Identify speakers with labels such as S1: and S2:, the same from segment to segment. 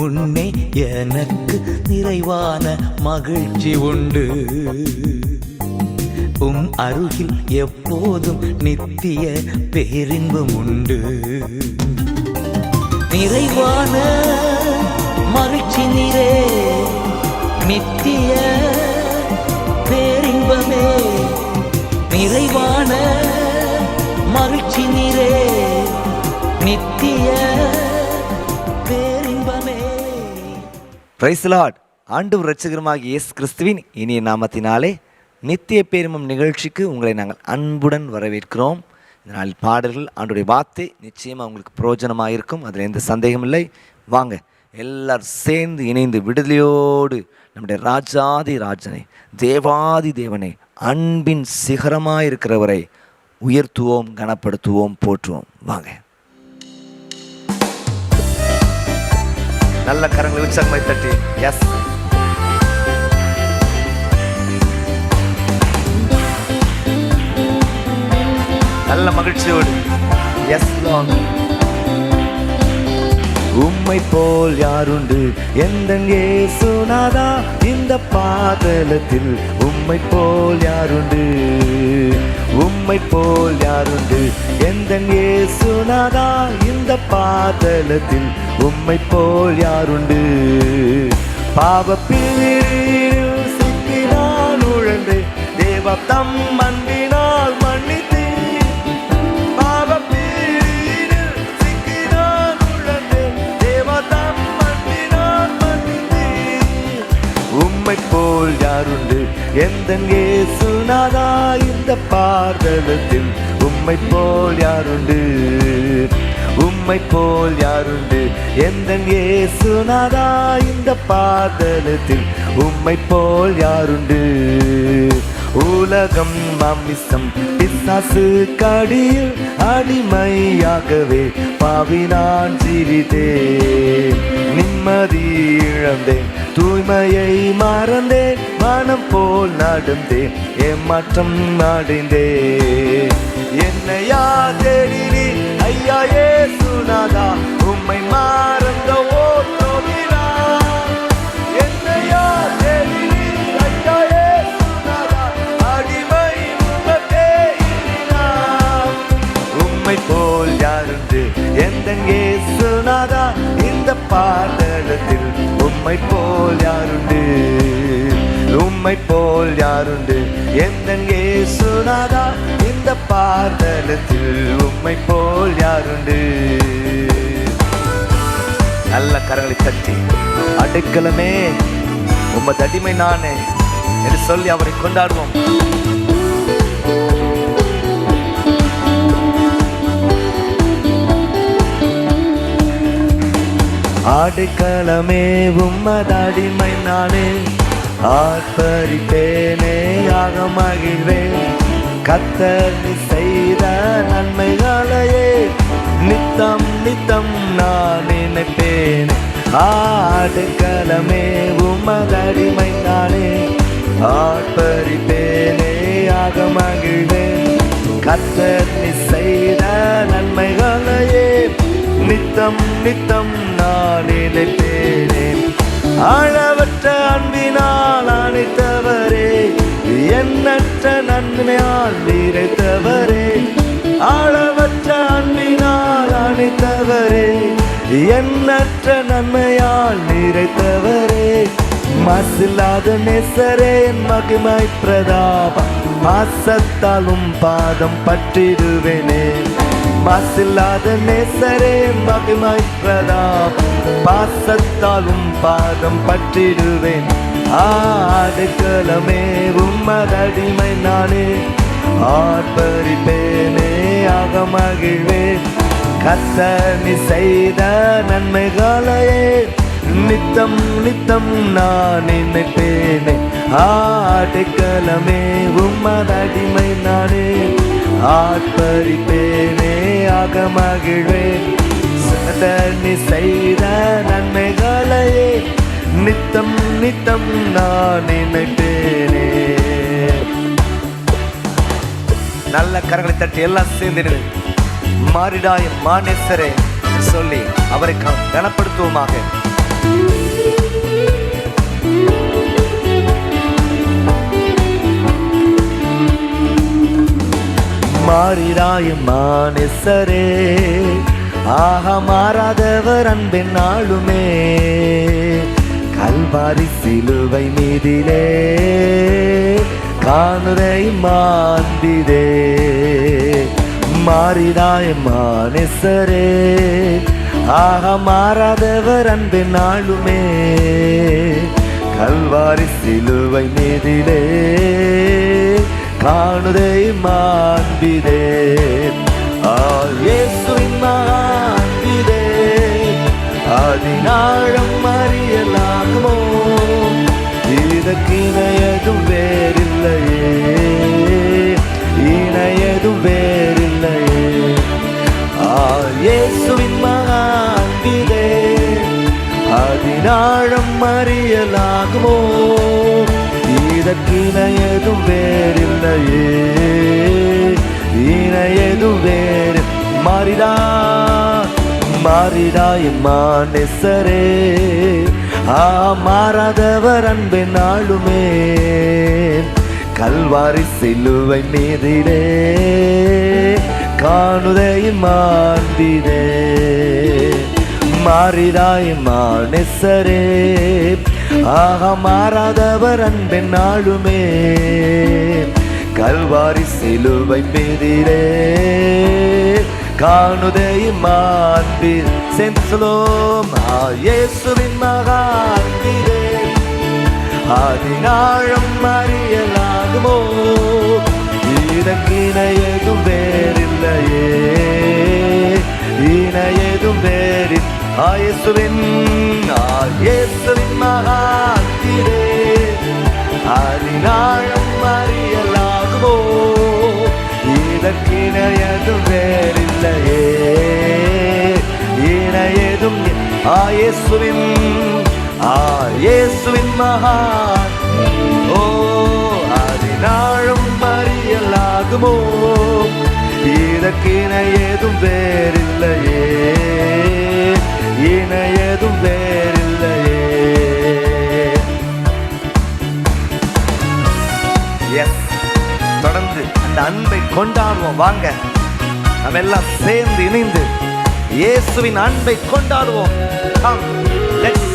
S1: முன்னே எனக்கு நிறைவான மகிழ்ச்சி உண்டு. அருகில் எப்போதும் நித்திய பேரின்பம் உண்டு. நிறைவான மகிழ்ச்சி நீரே, நித்திய பேரின்பமே. நிறைவான மகிழ்ச்சி நீரே, நித்திய பேரின்பமே.
S2: Price the Lord. ஆண்டவர் இரட்சகருமாகிய இயேசு கிறிஸ்துவின் இனிய நாமத்தினாலே நித்திய பேரின்பம் நிகழ்ச்சிக்கு உங்களை நாங்கள் அன்புடன் வரவேற்கிறோம். இந்த நாளில் பாடல்கள், ஆண்டவருடைய வார்த்தை நிச்சயமாக உங்களுக்கு பிரயோஜனமாக இருக்கும், அதில் எந்த சந்தேகமில்லை. வாங்க எல்லாரும் சேர்ந்து இணைந்து விடுதலையோடு நம்முடைய ராஜாதி ராஜனை, தேவாதி தேவனை, அன்பின் சிகரமாக இருக்கிறவரை உயர்த்துவோம், கனப்படுத்துவோம், போற்றுவோம். வாங்க. நல்ல கரங்களை உற்சாகமாய் தட்டி எஸ் நல்ல மகிழ்ச்சியோடு எஸ் லார்ட். உம்மை போல் யாருண்டு எந்தன் இயேசுநாதா, இந்த பாதலத்தில் உம்மை போல் யாருண்டு, உம்மை போல் யாருண்டு எந்தன் இயேசுநாதா, இந்த பாதலத்தில் உம்மை போல் யாருண்டு. பாவப்பில் சிக்கி நான் உழந்து தேவ தம் அன்பினால் மன்னித்து, உம்மை போல் யாருண்டு எந்தன் இயேசுநாதா, இந்த பாதலத்தில் உம்மை போல் யாருண்டு, உம்மை போல் யாருண்டு எந்தன் இயேசுநாதா, இந்த பாதலத்தில் உம்மை போல் யாருண்டு. உலகம் மாமிசம் பிசாசு கடியில் அடிமையாகவே பாவி நான் ஜீவித்தேன், நிம்மதி இழந்தேன், தூய்மையை மறந்தேன், மனம் போல் நடந்தேன், ஏமாற்றம் அடைந்தேன். என்னையா தேடினி ஐயா இயேசுநாதா, உம்மை மறந்த ஓர் நோவினா. என்னையா தேடினி ஐயா இயேசுநாதா, அடிமை உமக்கே நான். உம்மை போல் யாருண்டு எந்தன் இயேசுநாதா, இந்த பாதலத்தில் உம்மை போல் யாருண்டு, உம்மை போல் யாருண்டு எந்தன் இயேசுநாதா, இந்த பாதலத்தில் உம்மை போல் யாருண்டு. நல்ல கரங்களை தட்டி அடைக்கலமே உமது அடிமை நானே என்று சொல்லி அவரை கொண்டாடுவோம். அடைக்கலமே உமது அடிமை நானே, ஆர்ப்பரிப்பேனே ஆக மகிழ்வேன், கர்த்தர் செய்த நன்மைகளையே நித்தம் நித்தம் நான் நினைப்பேன். அடைக்கலமே உமது அடிமை நானே, ஆர்ப்பரிப்பேனே ஆக மகிழ்வேன், கர்த்தர் செய்த நன்மைகளையே நித்தம் நித்தம் நான் நினைப்பேனே. அளவற்ற அன்பினால் அணைத்தவரே, எண்ணற்ற நன்மையால் நிறைத்தவரே, அளவற்ற அன்பினால் அணைத்தவரே, எண்ணற்ற நன்மையால் நிறைத்தவரே, மாசில்லாத நேசரே என் மகிமை பிரதாபம், மாசத்தாலும் பாதம் பற்றிடுவேனே. மாசில்லாத நேசரே மகிமை பிரதாபம், பாசத்தாலும் பாதம் பற்றிடுவேன். அடைக்கலமே உமது அடிமை நானே, ஆர்ப்பரிப்பேனே ஆக மகிழ்வேன், கர்த்தர் செய்த நன்மைகளையே நித்தம் நித்தம் நான் நினைப்பேனே. அடைக்கலமே உமது அடிமை நானே, ஆர்ப்பரிப்பேனே ஆக மகிழ்வேன், கர்த்தர் செய்த நன்மைகளையே நித்தம் நித்தம் நான் நினைப்பேனே. நல்ல கரங்களை தட்டி எல்லாம் சேர்ந்து மாறிடாய மானேசரே சொல்லி அவரை கனப்படுத்துவோமாக. மாறிடாயும் மானேசரே, ஆஹா மாறாதவர் அன்பின் நாளுமே, கல்வாரி சிலுவை மீதிலே காணுரை மாந்திதே. மாறிடாயும் மானேசரே, ஆஹா மாறாதவர் அன்பின் நாளுமே, கல்வாரி சிலுவை மீதிலே காணுதை மாண்பிதே. இயேசுவின் மாண்பிதே, அதினாழம் அறியலாகுமோ, இதற்கு இணையதும் வேறில்லையே, இணையதும் வேறில்லையே. இயேசுவின் மாண்பிதே, அதினாழம் அறியலாகுமோ, இதற்கு இணையதும் வேறில்லையே, இணையதும் வேறு. மாறிடாய் மானேசரே, மாறாதவர் அன்பின் நாளுமே, கல்வாரி சிலுவை மீதிலே காணுதை மாண்பிதே. மாறிடாய் மானேசரே, ஆஹா மாறாதவர் அன்பின் நாளுமே, கல்வாரி சிலுவை மீதிலே காணுதை மாண்பி. சென்சலோம் இயேசுவின் மகாண்பிதே, அதினாழம் அறியலாகுமோ, இதற்கு இணையதும் வேறில்லையே, இணையதும் வேறி. இயேசுவின் மகாண்பிதே, அதினாழம் அறியலாகுமோ, இதற்கு இணையதும் வேறில்லையே, இணையதும். இயேசுவின் மகான், அதினாழம் அறியலாகுமோ, இதற்கு இணையதும் வேறில்லையே, இணையதும் வேறில்லையே. தொடர்ந்து அந்த அன்பை கொண்டாடுவோம். வாங்க நம்ம எல்லாம் சேர்ந்து இணைந்து இயேசுவின் அன்பை கொண்டாடுவோம். Come, let's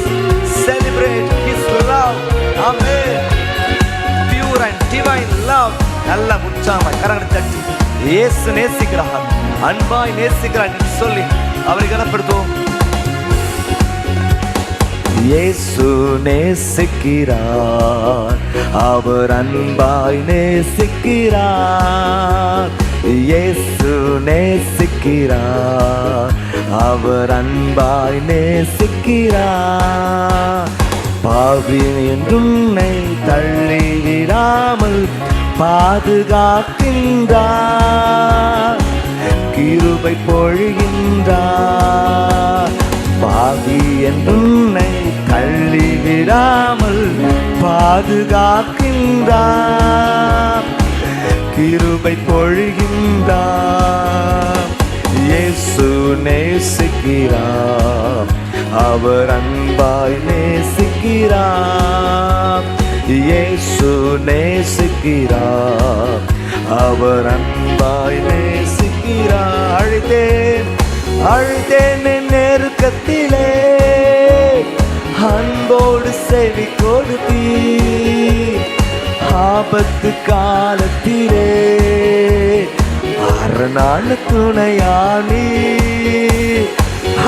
S2: celebrate His love. Amen. Pure and divine love. நல்ல உற்சாகமாய் கரங்களை தட்டி இயேசு நேசிக்கிறார், அன்பாய் நேசிக்கிறார் என்று சொல்லி அவரை கனப்படுத்துவோம். இயேசு நேசிக்கிறார், அவர் அன்பாய் நேசிக்கிறார். இயேசு நேசிக்கிறார், அவர் அன்பாய் நேசிக்கிறார். பாவி என்றுன்னை தள்ளிவிடாமல் பாதுகாக்கின்றார், கிருபை பொழிகின்றார். பாவி என்றுன்னை தள்ளிவிடாமல் பாதுகாக்கின்றார், கிருபை பொழிகின்றார். இயேசு நேசிக்கிறார், அவர் அன்பாய் நேசிக்கிறார். இயேசு நேசிக்கிறார், அவர் அன்பாய் நேசிக்கிறார். அழுதேன் என் நெருக்கத்திலே, அன்போடு செவி கொடுத்தீர். ஆபத்து காலத்திலே அரணான துணையானி.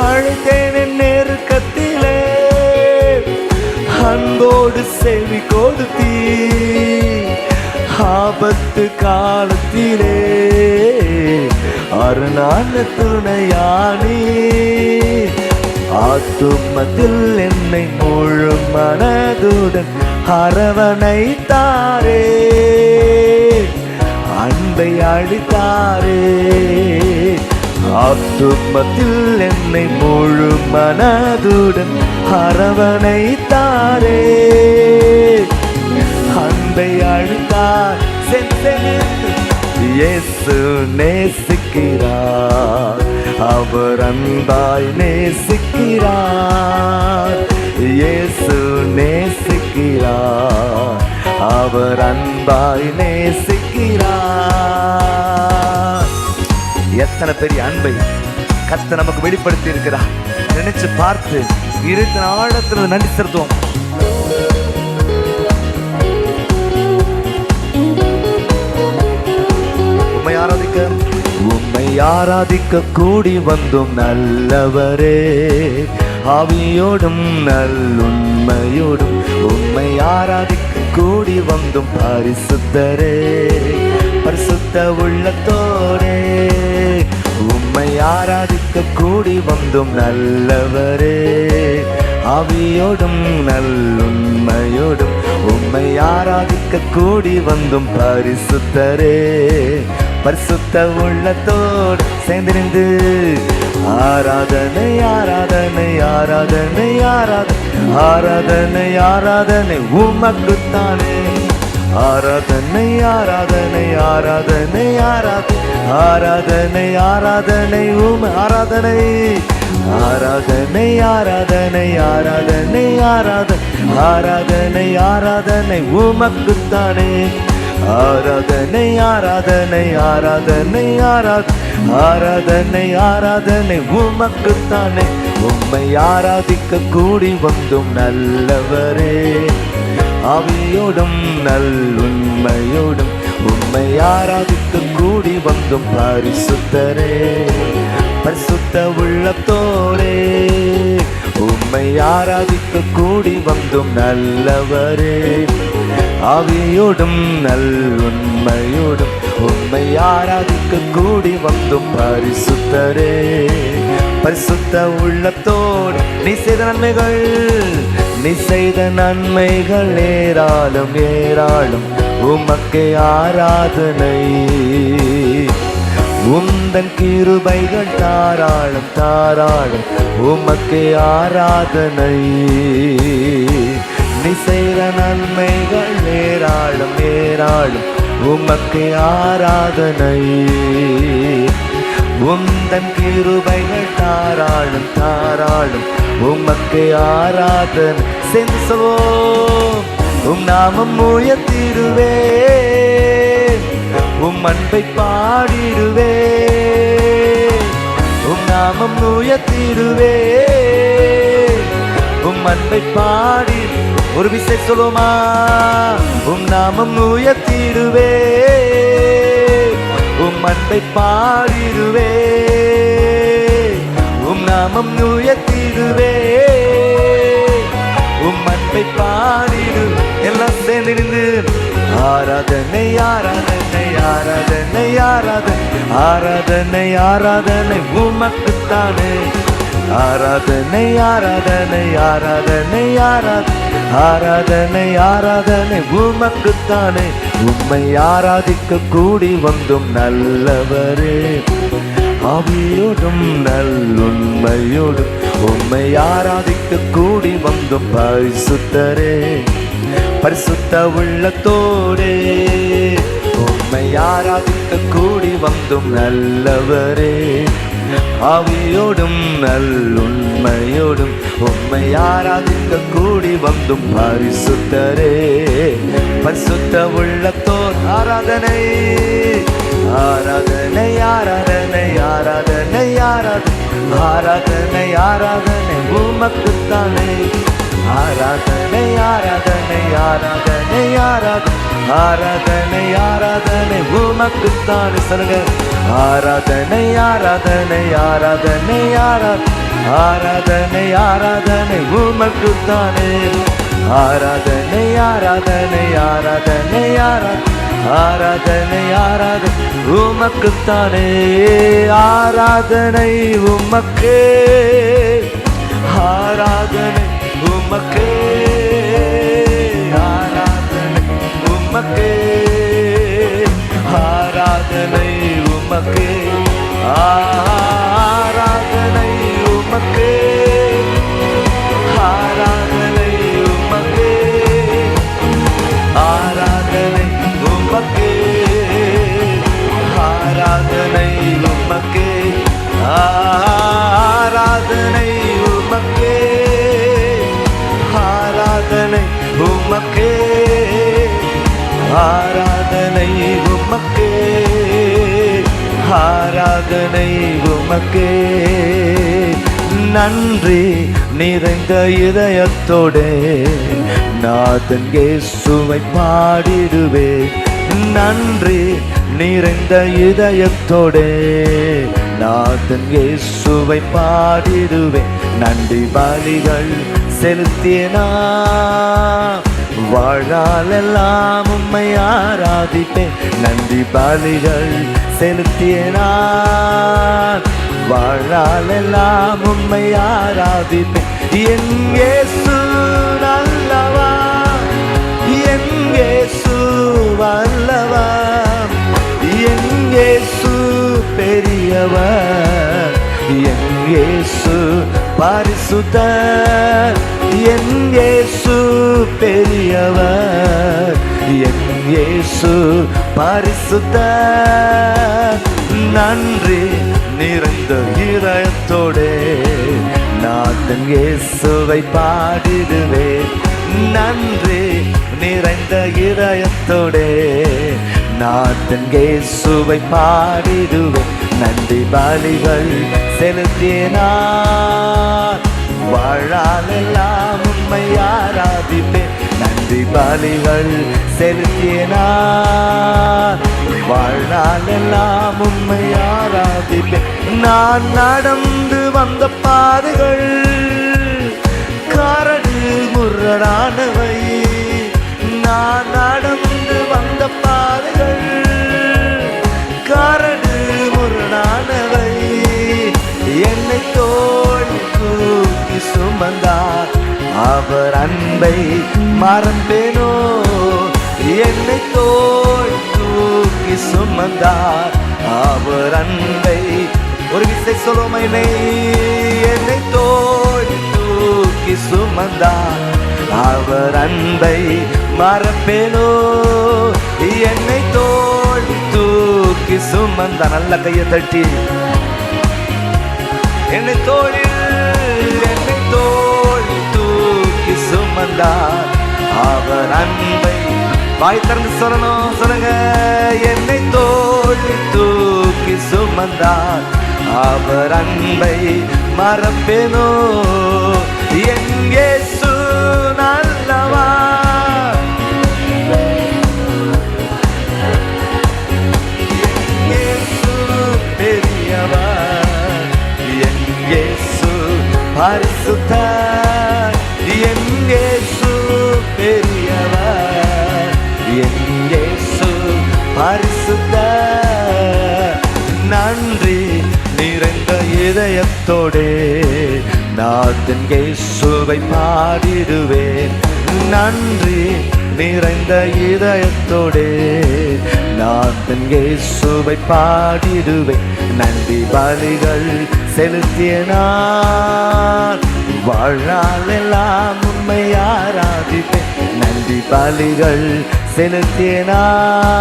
S2: அழுதேன் என் நெருக்கத்திலே, அன்போடு செவி கொடுத்தீர். ஆபத்து காலத்திலே அரணான துணையானி. ஆத்துமத்தில் என்னை முழு மனதுடன் அரவணைத்தாரே, அன்பை அளித்தாரே. ஆத்துமத்தில் என்னை முழு மனதுடன் அரவணைத்தாரே, அன்பை அளித்தார். இயேசு நேசிக்கிறார், அவர் அன்பாய் நேசிக்கிறார். இயேசு நேசிக்கிறார், அவர் அன்பாய் நேசிக்கிறார். எத்தனை பெரிய அன்பை கர்த்தர் நமக்கு வெளிப்படுத்தி இருக்கிறார். நினைச்சு பார்த்து இருந்த ஆழத்துல நன்றி செலுத்துவோம். உம்மை ஆராதிக்க கூடி வந்தும் நல்லவரே, ஆவியோடும் நல்லுண்மையோடும் உம்மை ஆராதிக்க கூடி வந்தும் பரிசுத்தரே, பரிசுத்த உள்ளத்தோரே. உம்மை ஆராதிக்க கூடி வந்தும் நல்லவரே, ஆவியோடும் நல்லுண்மையோடும் உம்மை ஆராதிக்க கூடி வந்தும் பரிசுத்தரே, பரிசுத்த உள்ளத்தோடு சேர்ந்திருந்து ஆராதனை ஆராதனை ஆராதனை ஆராதனை ஆராதனை ஆராதனை உமக்குத்தானே, ஆராதனை ஆராதனை ஆராதனை ஆராதனை ஆராதனை ஆராதனை ஆராதனை ஆராதனை ஆராதனை ஆராதனை ஆராதனை உமக்குத்தானே, ஆராதனை ஆராதனை ஆராதனை ஆராதனை ஆராதனை உமக்குத்தானே. உம்மை ஆராதிக்க கூடி வந்தும் நல்லவரே, ஆவியோடும் நல்லுண்மையோடும் உம்மை ஆராதிக்க கூடி வந்தும் பரிசுத்தரே, பரிசுத்த உள்ளத்தோரே. உம்மை ஆராதிக்க கூடி வந்தும் நல்லவரே, ஆவியோடும் நல்லுண்மையோடும் உம்மை ஆராதிக்க கூடி வந்தும் பரிசுத்தரே, பரிசுத்த உள்ளத்தோடு. நீ செய்த நன்மைகள், நீ செய்த நன்மைகள் ஏராளம் ஏராளம், உமக்கே ஆராதனை. உந்தன் கிருபைகள் தாராளம் தாராளம், உமக்கே ஆராதனை. நீ செய்த நன்மைகள் ஏராளம் ஏராளம், உமக்கே ஆராதனை. உந்தன் கிருபைகள் தாராளம் தாராளம், உமக்கே ஆராதனை. சேர்ந்து சொல்வோம். உம் நாமம் உயர்த்திடுவே, உம் அன்பை பாடிடுவே, உம் நாமம் உயர்த்திடுவே, உம் அன்பை பாடி. ஒரு விசை சொல்லுமா? உம் நாமம் உயர்த்திடுவே, உம் அன்பை பாடிடுவே, உம் நாமம் உயர்த்திடுவே, உம் அன்பை பாடிடு. எல்லாம் சேர்ந்திருந்து ஆராதனை ஆராதனை ஆராதனை ஆராதனை ஆராதனை ஆராதனை உமக்குத்தானே, ஆராதனை ஆராதனை ஆராதனை ஆராதனை ஆராதனை உமக்குத்தானே. உம்மை ஆராதிக்க கூடி வந்தும் நல்லவரே, ஆவியோடும் நல்லுண்மையோடும் உம்மை ஆராதிக்க கூடி வந்தும் பரிசுத்தரே, பரிசுத்த உள்ளத்தோடே. உம்மை ஆராதிக்க கூடி வந்தும் நல்லவரே, ஆவியோடும் நல்லுண்மையோடும் உம்மை ஆராதிக்க கூடி வந்தும் பரிசுத்தரே, பரிசுத்த உள்ளத்தோர். ஆராதனை ஆராதனை ஆராதனை ஆராதனை ஆராதனை ஆராதனை உமக்குத்தானே, ஆராதனை ஆராதனை ஆராதனை ஆராதனை ஆராதனை உமக்குத்தானே. சொல்லுங்க. ஆராதனை ஆராதனை ஆராதனை ஆராதனை ஆராதனை உமக்குத்தானே, ஆராதனை ஆராதனை ஆராதனை ஆராதனை ஆராதனை உமக்குத்தானே. ஆராதனை உமக்கே, ஆராதனை உமக்கே, ஆராதனை உமக்கே, ஆராதனை உமக்கே, ஆராதனை உமக்கே, ஆராதனை உமக்கே, ஆராதனை உமக்கே, ஆராதனை உமக்கே, ஆராதனை உமக்கே ஆராதனை உமக்கே ஆராதனை உமக்கே நன்றி நிறைந்த இதயத்தோடு நாதன் இயேசுவை பாடிடுவேன் நன்றி நிறைந்த இதயத்தோடு நாதன் இயேசுவை பாடிடுவேன் நன்றி பலிகள் செலுத்தினா வாழ்நாளெல்லாம் உம்மை ஆராதிப்பேன் நன்றி பலிகள் செலுத்தினா வாழ்நாளெல்லாம் உம்மை ஆராதிப்பேன் என் இயேசு நல்லவா என் இயேசு வல்லவா என் இயேசு பெரியவர் என் இயேசு பரிசுத்தர் என் இயேசு பெரியவர் என் இயேசு பரிசுத்தர் நன்றி நிறைந்த இதயத்தோடு நாதன் இயேசுவை பாடிடுவேன் நன்றி நிறைந்த இதயத்தோடு நாதன் இயேசுவை பாடிடுவேன் நன்றி பலிகள் செலுத்தினார் வாழாலெல்லாம் உம்மை ஆராதிப்பேன் நன்றி பலிகள் செலுத்தினார் வாழ்நாளெல்லாம் உம்மை ஆராதிப்பேன் நான் நடந்து வந்த பாதைகள் கரடு முரடானவை நான் நடந்து வந்த பாதைகள் கரடு முரடானவை என்னை தோள் தூக்கி சுமந்தார் அவர் அன்பை மறந்தேனோ என்னை தோள் தூக்கி சுமந்தார் அவர் அன்பை ஒரு விசை சொல்லுமைனை என்னை தோள் தூக்கி சுமந்தார் அவர் அன்பை மறப்பேனோ என்னை தோள் தூக்கி சுமந்தார் நல்ல கையை தட்டி என்னை தோள் தூக்கி சுமந்தார் அவர் அன்பை வாய் திறந்து சொல்லணும் சொல்லுங்க என்னை தோள் தூக்கி சுமந்தார் அவர் அன்பை மறப்பேனோ என் இயேசு நல்லவா இயேசு பெரியவர் என் இயேசு பரிசுத்தர் என் இயேசு பெரியவர் என் இயேசு பரிசுத்தர் நன்றி நிறைந்த இதயத்தோடு நாதன் இயேசுவை பாடிடுவேன் நன்றி நிறைந்த இதயத்தோடு நாதன் இயேசுவை பாடிடுவேன் நன்றி பலிகள் செலுத்தினார் வாழ்நாளெல்லாம் உம்மை ஆராதிப்பேன் நன்றி பலிகள் செலுத்தினார்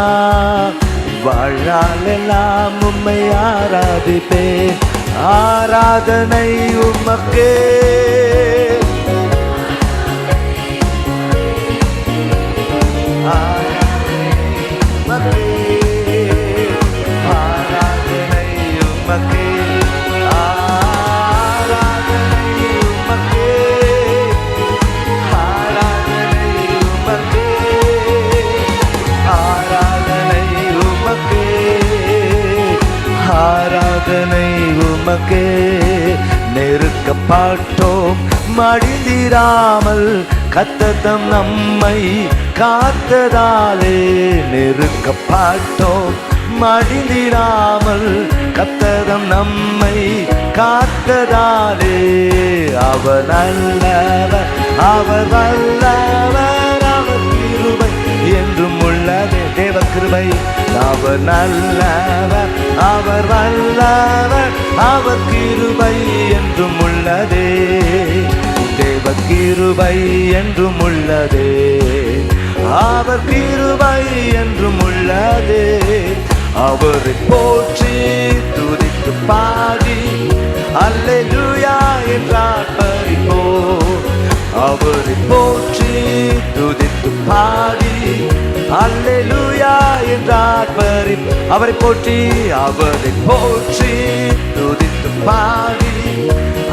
S2: வாழ்நாளெல்லாம் உம்மை ஆராதிப்பேன் ஆராதனை உமக்கே ஆராதனை உமக்கே ஆராதனை உமக்கே ஆராதனை உமக்கே ஆராதனை உமக்கே ஆராதனை உமக்கே நெருக்கப்பட்டோம் மடிந்திராமல் கத்ததம் நம்மை காத்ததாலே நெருக்கப்பட்டோம் மடிந்திராமல் கத்ததம் நம்மை காத்ததாலே அவர் நல்லவர் அவர் வல்லவர் அவர் கிருபை என்றும் உள்ளதே தேவ கிருபை அவர் நல்லவர் அவர் வல்லவர் அவர் கிருபை என்றும் உள்ளதே தேவ கிருபை என்றும் உள்ளதே அவர் கிருபை என்றும் உள்ளதே அவரை போற்றி துதித்து பாடி அல்லேலூயா என்றார் பரிபோ அவரை போற்றி துதித்து பாடி அல்லேலூயா என்றார்பரி. அவரை போற்றி துதித்து பாடி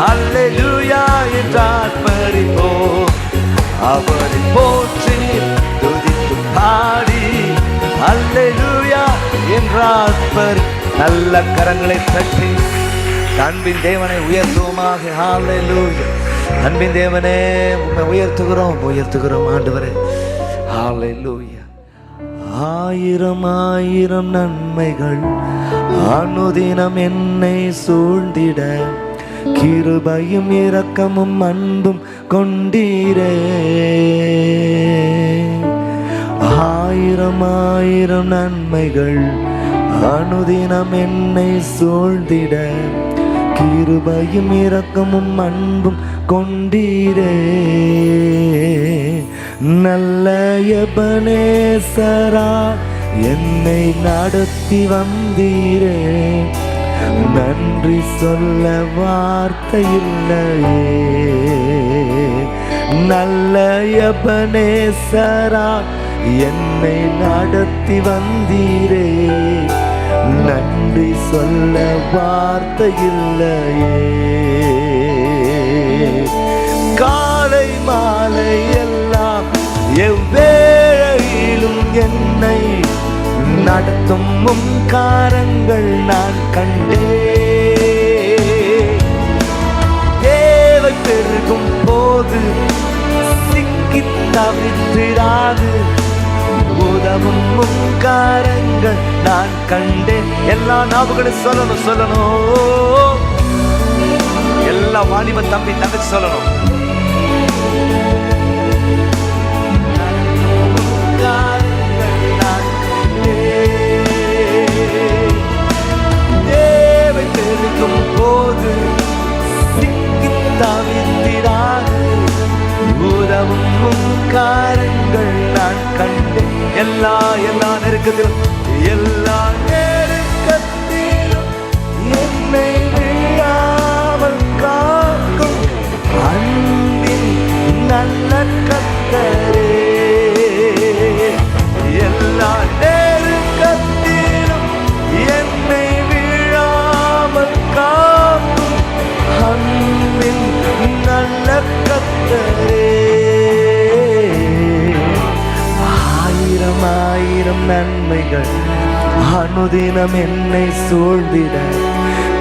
S2: அல்லேலூயா என்றார்பரிப்போ. அவரை போற்றி துதித்து பாடி அல்லேலூயா என்றார்பரி. நல்ல கரங்களை தட்டி அன்பின் தேவனை உயர்த்துவோமாக. ஹல்லேலூயா. அன்பின் தேவனே உம்மை உயர்த்துகிறோம் ஆண்டவரே. ஹல்லேலூயா. ஆயிரம் ஆயிரம் நன்மைகள் அனுதினம் என்னை சூழ்ந்திட கிருபையும் இரக்கமும் அன்பும் கொண்டீரே. ஆயிரம் ஆயிரம் நன்மைகள் அனுதினம் என்னை சூழ்ந்திட கிருபையும் இரக்கமும் அன்பும் கொண்டீரே. நல்ல எபனேசரா என்னை நடத்தி வந்தீரே. நன்றி சொல்ல வார்த்தை இல்லையே. நல்ல எபனேசரா என்னை நடத்தி வந்தீரே. நன்றி சொல்ல வார்த்தை இல்லையே. காலை மாலை எல்லாம் எவ்வேளையிலும் என்னை நடத்தும் முன்காரங்கள் நான் கண்டே. தேவை பெருகும் போது சிக்கி தவித்திடாது உதவும் முன்காரங்கள் நான் கண்டேன். எல்லா ஞாபகம் சொல்லணும். எல்லா வாலிப தம்பி தங்கச்சி சொல்லணும். தேவை பெருகும் போது சிக்கி தவித்திடாது உதவும் முன்காரங்கள் நான் கண்டேன். எல்லா நெருக்கத்திலும் என்னை விழாமல் காக்கும் அன்பின் நல்ல கர்த்தரே. எல்லா நெருக்கத்திலும் என்னை விழாமல் காக்கும் அன்பின் நல்ல கர்த்தரே. ஆயிரம் ஆயிரம் நன்மைகள் அனுதினம் என்னை சூழ்ந்திட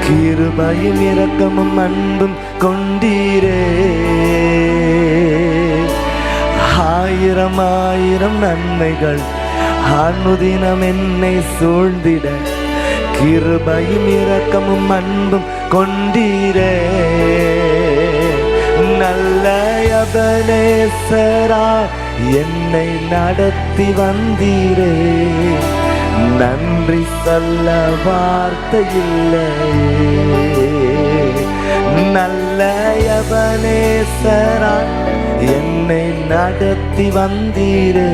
S2: கிருபையும் இரக்கமும் அன்பும் கொண்டீரே. ஆயிரம் ஆயிரம் நன்மைகள் அனுதினம் என்னை சூழ்ந்திட கிருபையும் இரக்கமும் அன்பும் கொண்டீரே. நல்ல எபனேசரா என்னை நடத்தி வந்தீரே. நன்றி சொல்ல வார்த்தை இல்லையே. நல்ல எபனேசரா என்னை நடத்தி வந்தீரே.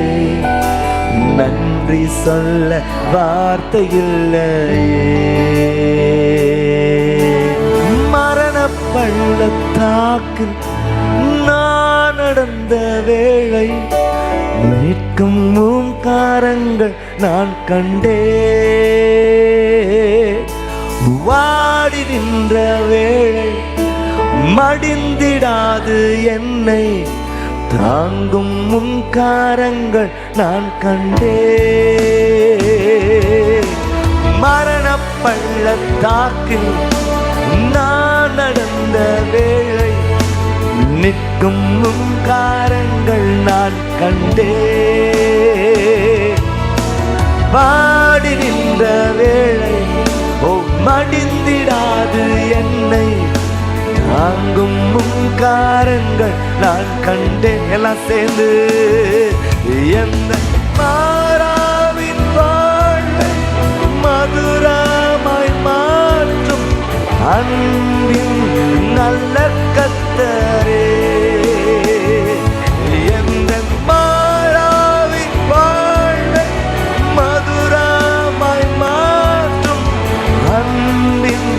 S2: நன்றி சொல்ல வார்த்தை இல்லையே. மரண பள்ளத்தாக்கில் நான் நடந்த வேளை மீட்கும் மூங்காரங்கள் நான் கண்டே. வாடி நின்ற வேளை மடிந்திடாது என்னை தாங்கும் முன்காரங்கள் நான் கண்டே. மரண பள்ளத்தாக்கில் நான் நடந்த வேளை நிற்கும் முன்காரங்கள் நான் கண்டே. பாடி நின்ற வேளை மடிந்திடாது என்னை தாங்கும் முன்காரங்கள் நான் கண்டேன். எல்லாம் சேர்ந்து எந்த மாறாவின் வாழ்வை மதுரமாய் மாற்றும் அன்பின் நல்ல கர்த்தரே. எந்த மாறாவின் வாழ்வை மதுரமாய் மாற்றும் அன்பின்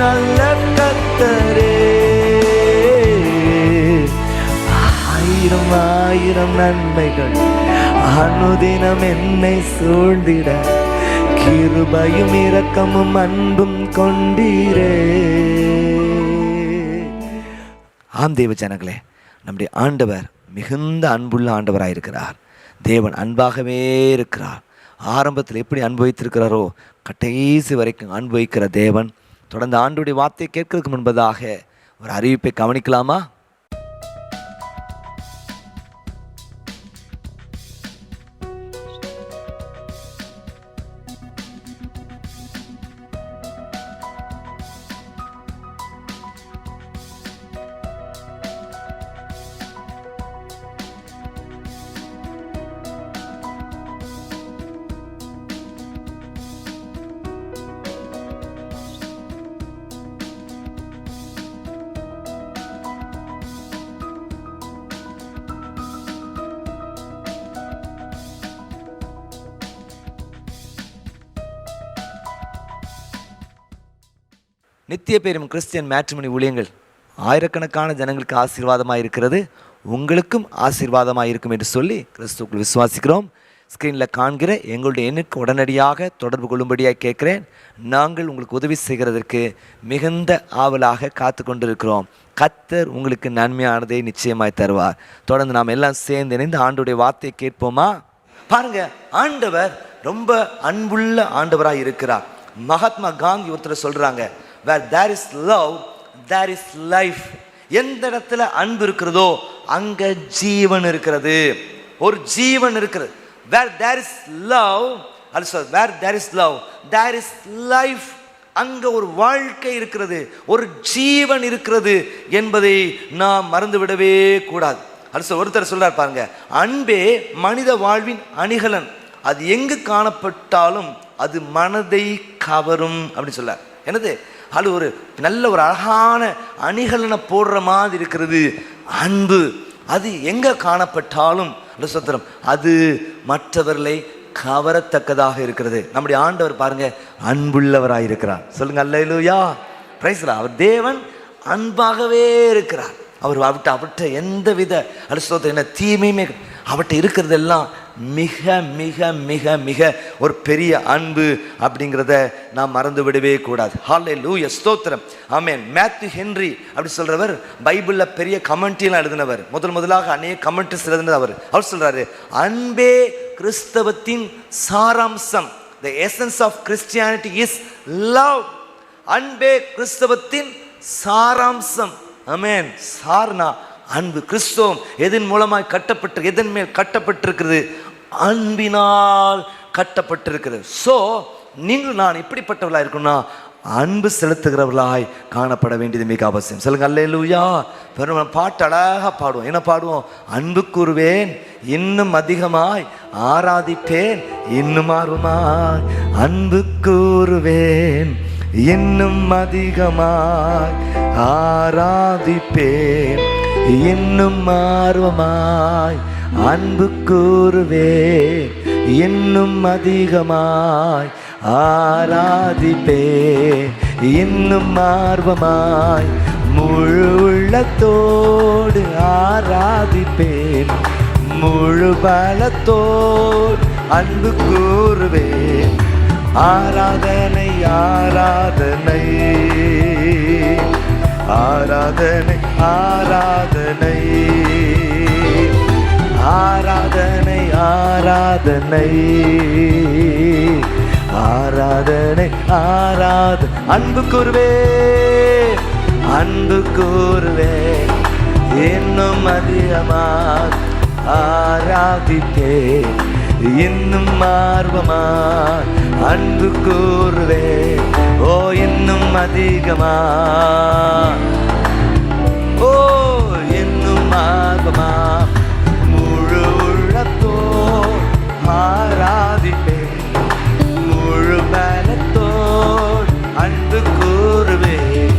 S2: நல்ல கர்த்தரே. ஆயிரம் நன்மைகள் அனுதினம் என்னை சூழ்ந்திட கிருபையும் இரக்கமும் அன்பும் கொண்டீரே. ஆம் தேவ ஜனங்களே, நம்முடைய ஆண்டவர் மிகுந்த அன்புள்ள ஆண்டவராயிருக்கிறார். தேவன் அன்பாகவே இருக்கிறார். ஆரம்பத்தில் எப்படி அன்பு வைத்திருக்கிறாரோ கடைசி வரைக்கும் அன்பு வைக்கிற தேவன். தொடர்ந்து ஆண்டுடைய வார்த்தையை கேட்கறதுக்கு முன்பதாக ஒரு அறிவிப்பை கவனிக்கலாமா? நித்திய பேரும் கிறிஸ்டியன் மேட்ரிமோனி ஊழியங்கள் ஆயிரக்கணக்கான ஜனங்களுக்கு ஆசீர்வாதமாக இருக்கிறது. உங்களுக்கும் ஆசீர்வாதமாக இருக்கும் என்று சொல்லி கிறிஸ்துவுக்குள் விசுவாசிக்கிறோம். ஸ்க்ரீனில் காண்கிற எங்களுடைய எண்ணுக்கு உடனடியாக தொடர்பு கொள்ளும்படியாக கேட்குறேன். நாங்கள் உங்களுக்கு உதவி செய்கிறதற்கு மிகுந்த ஆவலாக காத்து கொண்டிருக்கிறோம். கர்த்தர் உங்களுக்கு நன்மையானதை நிச்சயமாய் தருவார். தொடர்ந்து நாம் எல்லாம் சேர்ந்து இணைந்து ஆண்டவருடைய வார்த்தையை கேட்போமா? பாருங்க, ஆண்டவர் ரொம்ப அன்புள்ள ஆண்டவராக இருக்கிறார். மகாத்மா காந்தி ஒருத்தர் சொல்றாங்க, where there is love there is life. எந்த இடத்துல அன்பு இருக்கிறதோ அங்க ஜீவன் இருக்கிறது. ஒரு ஜீவன் இருக்கிறது. where there is love also where there is love there is life. அங்க ஒரு வாழ்க்கை இருக்கிறது, ஒரு ஜீவன் இருக்கிறது என்பதை நாம் மறந்துவிடவே கூடாது. also ஒருத்தர் சொல்றார் பாருங்க, அன்பே மனித வாழ்வின் அணிகலன், அது எங்கு காணப்பட்டாலும் அது மனதை கவரும் அப்படின்னு சொல்றார். என்னது அது? ஒரு நல்ல ஒரு அழகான அணிகலனை போடுற மாதிரி இருக்கிறது அன்பு. அது எங்க காணப்பட்டாலும் சுத்திரம் அது மற்றவர்களை கவரத்தக்கதாக இருக்கிறது. நம்முடைய ஆண்டவர் பாருங்க அன்புள்ளவராக இருக்கிறார். சொல்லுங்க அல்லேலூயா, பிரைஸ் தி லார்ட். அவர் தேவன் அன்பாகவே இருக்கிறார். அவர்கிட்ட எந்த வித அலுவலகத்தை என்ன தீமையுமே அவர்கிட்ட இருக்கிறதெல்லாம் மிக மிக மிக மிக ஒரு பெரிய அன்பு அப்படிங்கிறத நாம் மறந்து விடவே கூடாது. ஹல்லேலூயா, ஸ்தோத்திரம், ஆமென். மேத்யூ ஹென்றி அப்படி சொல்றவர் பைபிளில் பெரிய கமெண்ட்ரியெல்லாம் எழுதினவர். முதலாக அநேக கமெண்ட்ரிஸ் எழுதினது அவர் சொல்றாரு, அன்பே கிறிஸ்தவத்தின் சாராம்சம். The essence of Christianity is love. அன்பே கிறிஸ்தவத்தின் சாராம்சம். ஆமென். சார்னா அன்பு. கிறிஸ்தவம் எதன் மூலமாய் கட்டப்பட்டு எதன் மேல் கட்டப்பட்டிருக்கிறது? அன்பினால் கட்டப்பட்டிருக்கிறது. ஸோ நீங்கள் நான் இப்படிப்பட்டவர்களாக இருக்கணும்னா அன்பு செலுத்துகிறவர்களாய் காணப்பட வேண்டியது மிக அவசியம். சொல்லுங்க அல்லேலூயா. பாட்டு அழகாக பாடுவோம். என்ன பாடுவோம்? அன்பு கூறுவேன் இன்னும் அதிகமாய், ஆராதிப்பேன் இன்னும் ஆர்வமாய். அன்பு கூறுவேன் இன்னும் அதிகமாய், ஆராதிப்பேன் இன்னும் ஆர்வமாய். அன்பு கூறுவேன் இன்னும் அதிகமாய், ஆராதிப்பேன் இன்னும் ஆர்வமாய். முழு உள்ளத்தோடு ஆராதிப்பேன், முழு பலத்தோடு அன்பு கூறுவேன். ஆராதனை ஆராதனை ஆராதனை ஆராதனை ஆராதனை ஆராதனை ஆராதனை ஆராத. அன்பு கூறுவேன் அன்பு கூறுவேன் இன்னும் அதிகமாக, ஆராதிப்பேன் இன்னும் ஆர்வமாய். அன்பு கூறுவேன் ஓ இன்னும் அதிகமாய், ஓ இன்னும் ஆர்வமாய். முழு உள்ளத்தோடு ஆராதிப்பேன், முழு பலத்தோடு அன்பு கூறுவேன்.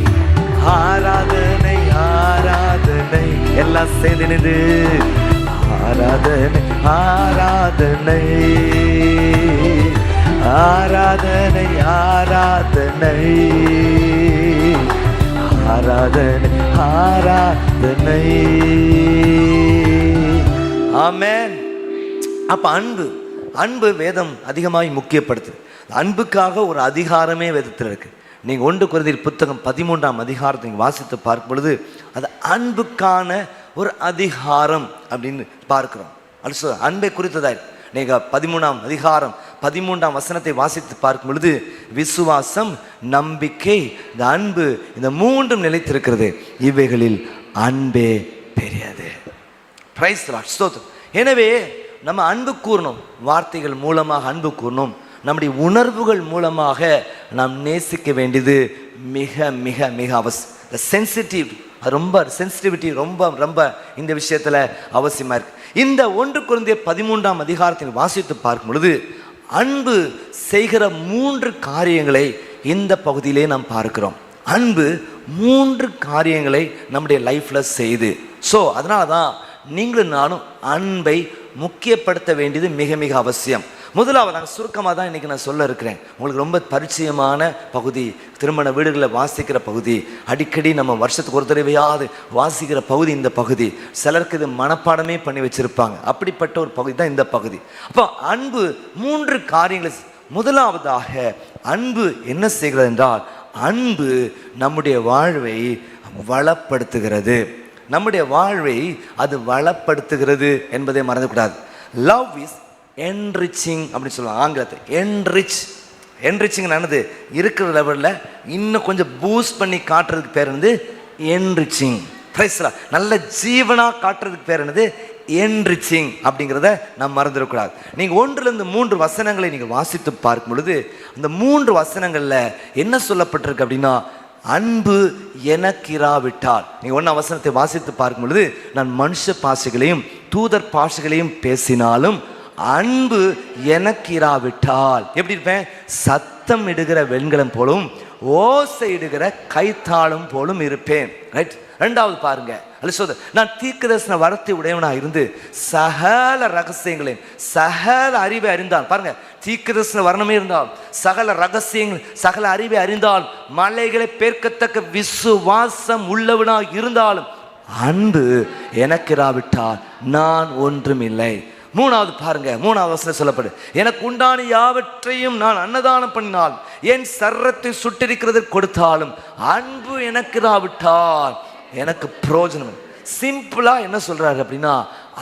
S2: ஆராதனை ஆராதனை எல்லாம் சேர்ந்து நின்று ஆராதனை ஆராதனை ஆராதனை ஆராதனை ஆராதனை ஆராதனை. ஆமென். அப்ப அன்பு அன்பு வேதம் அதிகமாய் முக்கியப்படுத்துது. அன்புக்காக ஒரு அதிகாரமே வேதத்தில் இருக்கு. நீங்கள் 1 கொரிந்தியர் புத்தகம் 13ஆம் அதிகாரத்தை நீங்கள் வாசித்து பார்க்கும் பொழுது அது அன்புக்கான ஒரு அதிகாரம் அப்படின்னு பார்க்கிறோம். அது அன்பை குறித்ததாய் நீங்கள் 13ஆம் அதிகாரம் 13ஆம் வசனத்தை வாசித்து பார்க்கும் பொழுது விசுவாசம், நம்பிக்கை, இந்த அன்பு, இந்த மூன்றும் நிலைத்திருக்கிறது. இவைகளில் அன்பே பெரியது. Price the lord. ஸ்தோத்திரம். எனவே நம்ம அன்பு கூறணும், வார்த்தைகள் மூலமாக அன்பு கூறணும், நம்முடைய உணர்வுகள் மூலமாக நாம் நேசிக்க வேண்டியது மிக மிக மிக அவசியம். சென்சிட்டிவிட்டி ரொம்ப ரொம்ப இந்த விஷயத்தில் அவசியமாக இருக்கு. இந்த 1 கொரிந்தியர் 13ஆம் அதிகாரத்தில் வாசித்து பார்க்கும் பொழுது அன்பு செய்கிற 3 காரியங்களை இந்த பகுதியிலே நாம் பார்க்கிறோம். அன்பு 3 காரியங்களை நம்முடைய லைஃப்பில் செய்யுது. ஸோ அதனால தான் நீங்களும் நானும் அன்பை முக்கியப்படுத்த வேண்டியது மிக மிக அவசியம். முதலாவதாக சுருக்கமாக தான் இன்றைக்கி நான் சொல்ல இருக்கிறேன். உங்களுக்கு ரொம்ப பரிச்சயமான பகுதி, திருமண வீடுகளில் வாசிக்கிற பகுதி, அடிக்கடி நம்ம வருஷத்துக்கு ஒரு தடவையாவது வாசிக்கிற பகுதி இந்த பகுதி. சிலருக்கு இது மனப்பாடமே பண்ணி வச்சுருப்பாங்க. அப்படிப்பட்ட ஒரு பகுதி தான் இந்த பகுதி. அப்போ அன்பு 3 காரியங்களை. முதலாவதாக அன்பு என்ன செய்கிறது என்றால், அன்பு நம்முடைய வாழ்வை வளப்படுத்துகிறது. நம்முடைய வாழ்வை அது வளப்படுத்துகிறது என்பதை மறந்துக்கூடாது. லவ் இஸ் என்ரிச்சிங் அப்படின்னு சொல்லுவாங்க ஆங்கிலத்தில். என்ரிச்சிங் என்னது, இருக்கிற லெவலில் இன்னும் கொஞ்சம் பூஸ்ட் பண்ணி காட்டுறதுக்கு பேர் என்னது என்ரிச்சிங். நல்ல ஜீவனாக காட்டுறதுக்கு பேர் என்னது என்ரிச்சிங். அப்படிங்கிறத நாம் மறந்துடக்கூடாது. நீங்கள் 1-3 வசனங்களை நீங்கள் வாசித்து பார்க்கும் பொழுது அந்த 3 வசனங்களில் என்ன சொல்லப்பட்டிருக்கு அப்படின்னா, அன்பு எனக்கிராவிட்டால், நீங்கள் 1 வசனத்தை வாசித்து பார்க்கும் பொழுது, நான் மனுஷ பாஷைகளையும் தூதர் பாஷைகளையும் பேசினாலும் அன்பு எனக்கிராவிட்டால் எப்படி இருப்பேன்? சத்தம் இடுகிற வெண்கலம் போலும் ஓசை இடுகிற கைத்தாளும் போலும் இருப்பேன். ரைட். 2வது பாருங்க, நான் தீர்க்கதரிசன வரத்தை உடையவனாக இருந்து சகல ரகசியங்களையும் சகல அறிவை அறிந்தால், பாருங்க, தீர்க்கதரிசன வரணமே இருந்தால், சகல ரகசியங்கள் சகல அறிவை அறிந்தால், மலைகளை பேர்க்கத்தக்க விசுவாசம் உள்ளவனாக இருந்தாலும் அன்பு எனக்கிராவிட்டால் நான் ஒன்றும் இல்லை. 3வது பாருங்க, 3வது வசனம் சொல்லப்படு, எனக்கு உண்டான யாவற்றையும் நான் அன்னதானம் பண்ணினால், என் சர்ரத்தை சுட்டரிக்கிறதற்கு கொடுத்தாலும் அன்பு எனக்கிராவிட்டால் எனக்கு பிரயோஜனம். சிம்பிளா என்ன சொல்றாரு அப்படின்னா,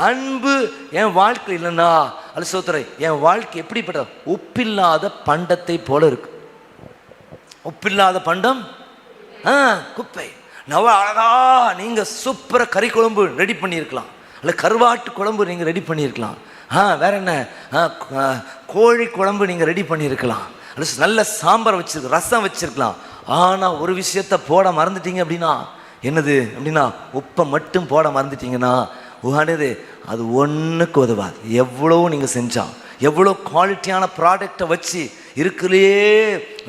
S2: அன்பு என் வாழ்க்கை இல்லைன்னா, அது சோதரை என் வாழ்க்கை எப்படிப்பட்ட உப்பில்லாத பண்டத்தை போல இருக்கு. உப்பில்லாத பண்டம் குப்பை. நவ அழகா நீங்க சூப்பரா கறி குழம்பு ரெடி பண்ணியிருக்கலாம், அல்ல கருவாட்டு குழம்பு நீங்கள் ரெடி பண்ணியிருக்கலாம், வேற என்ன கோழி குழம்பு நீங்கள் ரெடி பண்ணியிருக்கலாம், அல்ல நல்ல சாம்பார் வச்சிருக்க, ரசம் வச்சிருக்கலாம். ஆனால் ஒரு விஷயத்த போட மறந்துட்டீங்க அப்படின்னா, என்னது அப்படின்னா உப்பை மட்டும் போட மறந்துட்டீங்கன்னா உகானது அது ஒன்றுக்கு உதவாது. எவ்வளோ நீங்கள் செஞ்சால், எவ்வளோ குவாலிட்டியான ப்ராடக்டை வச்சு இருக்குலையே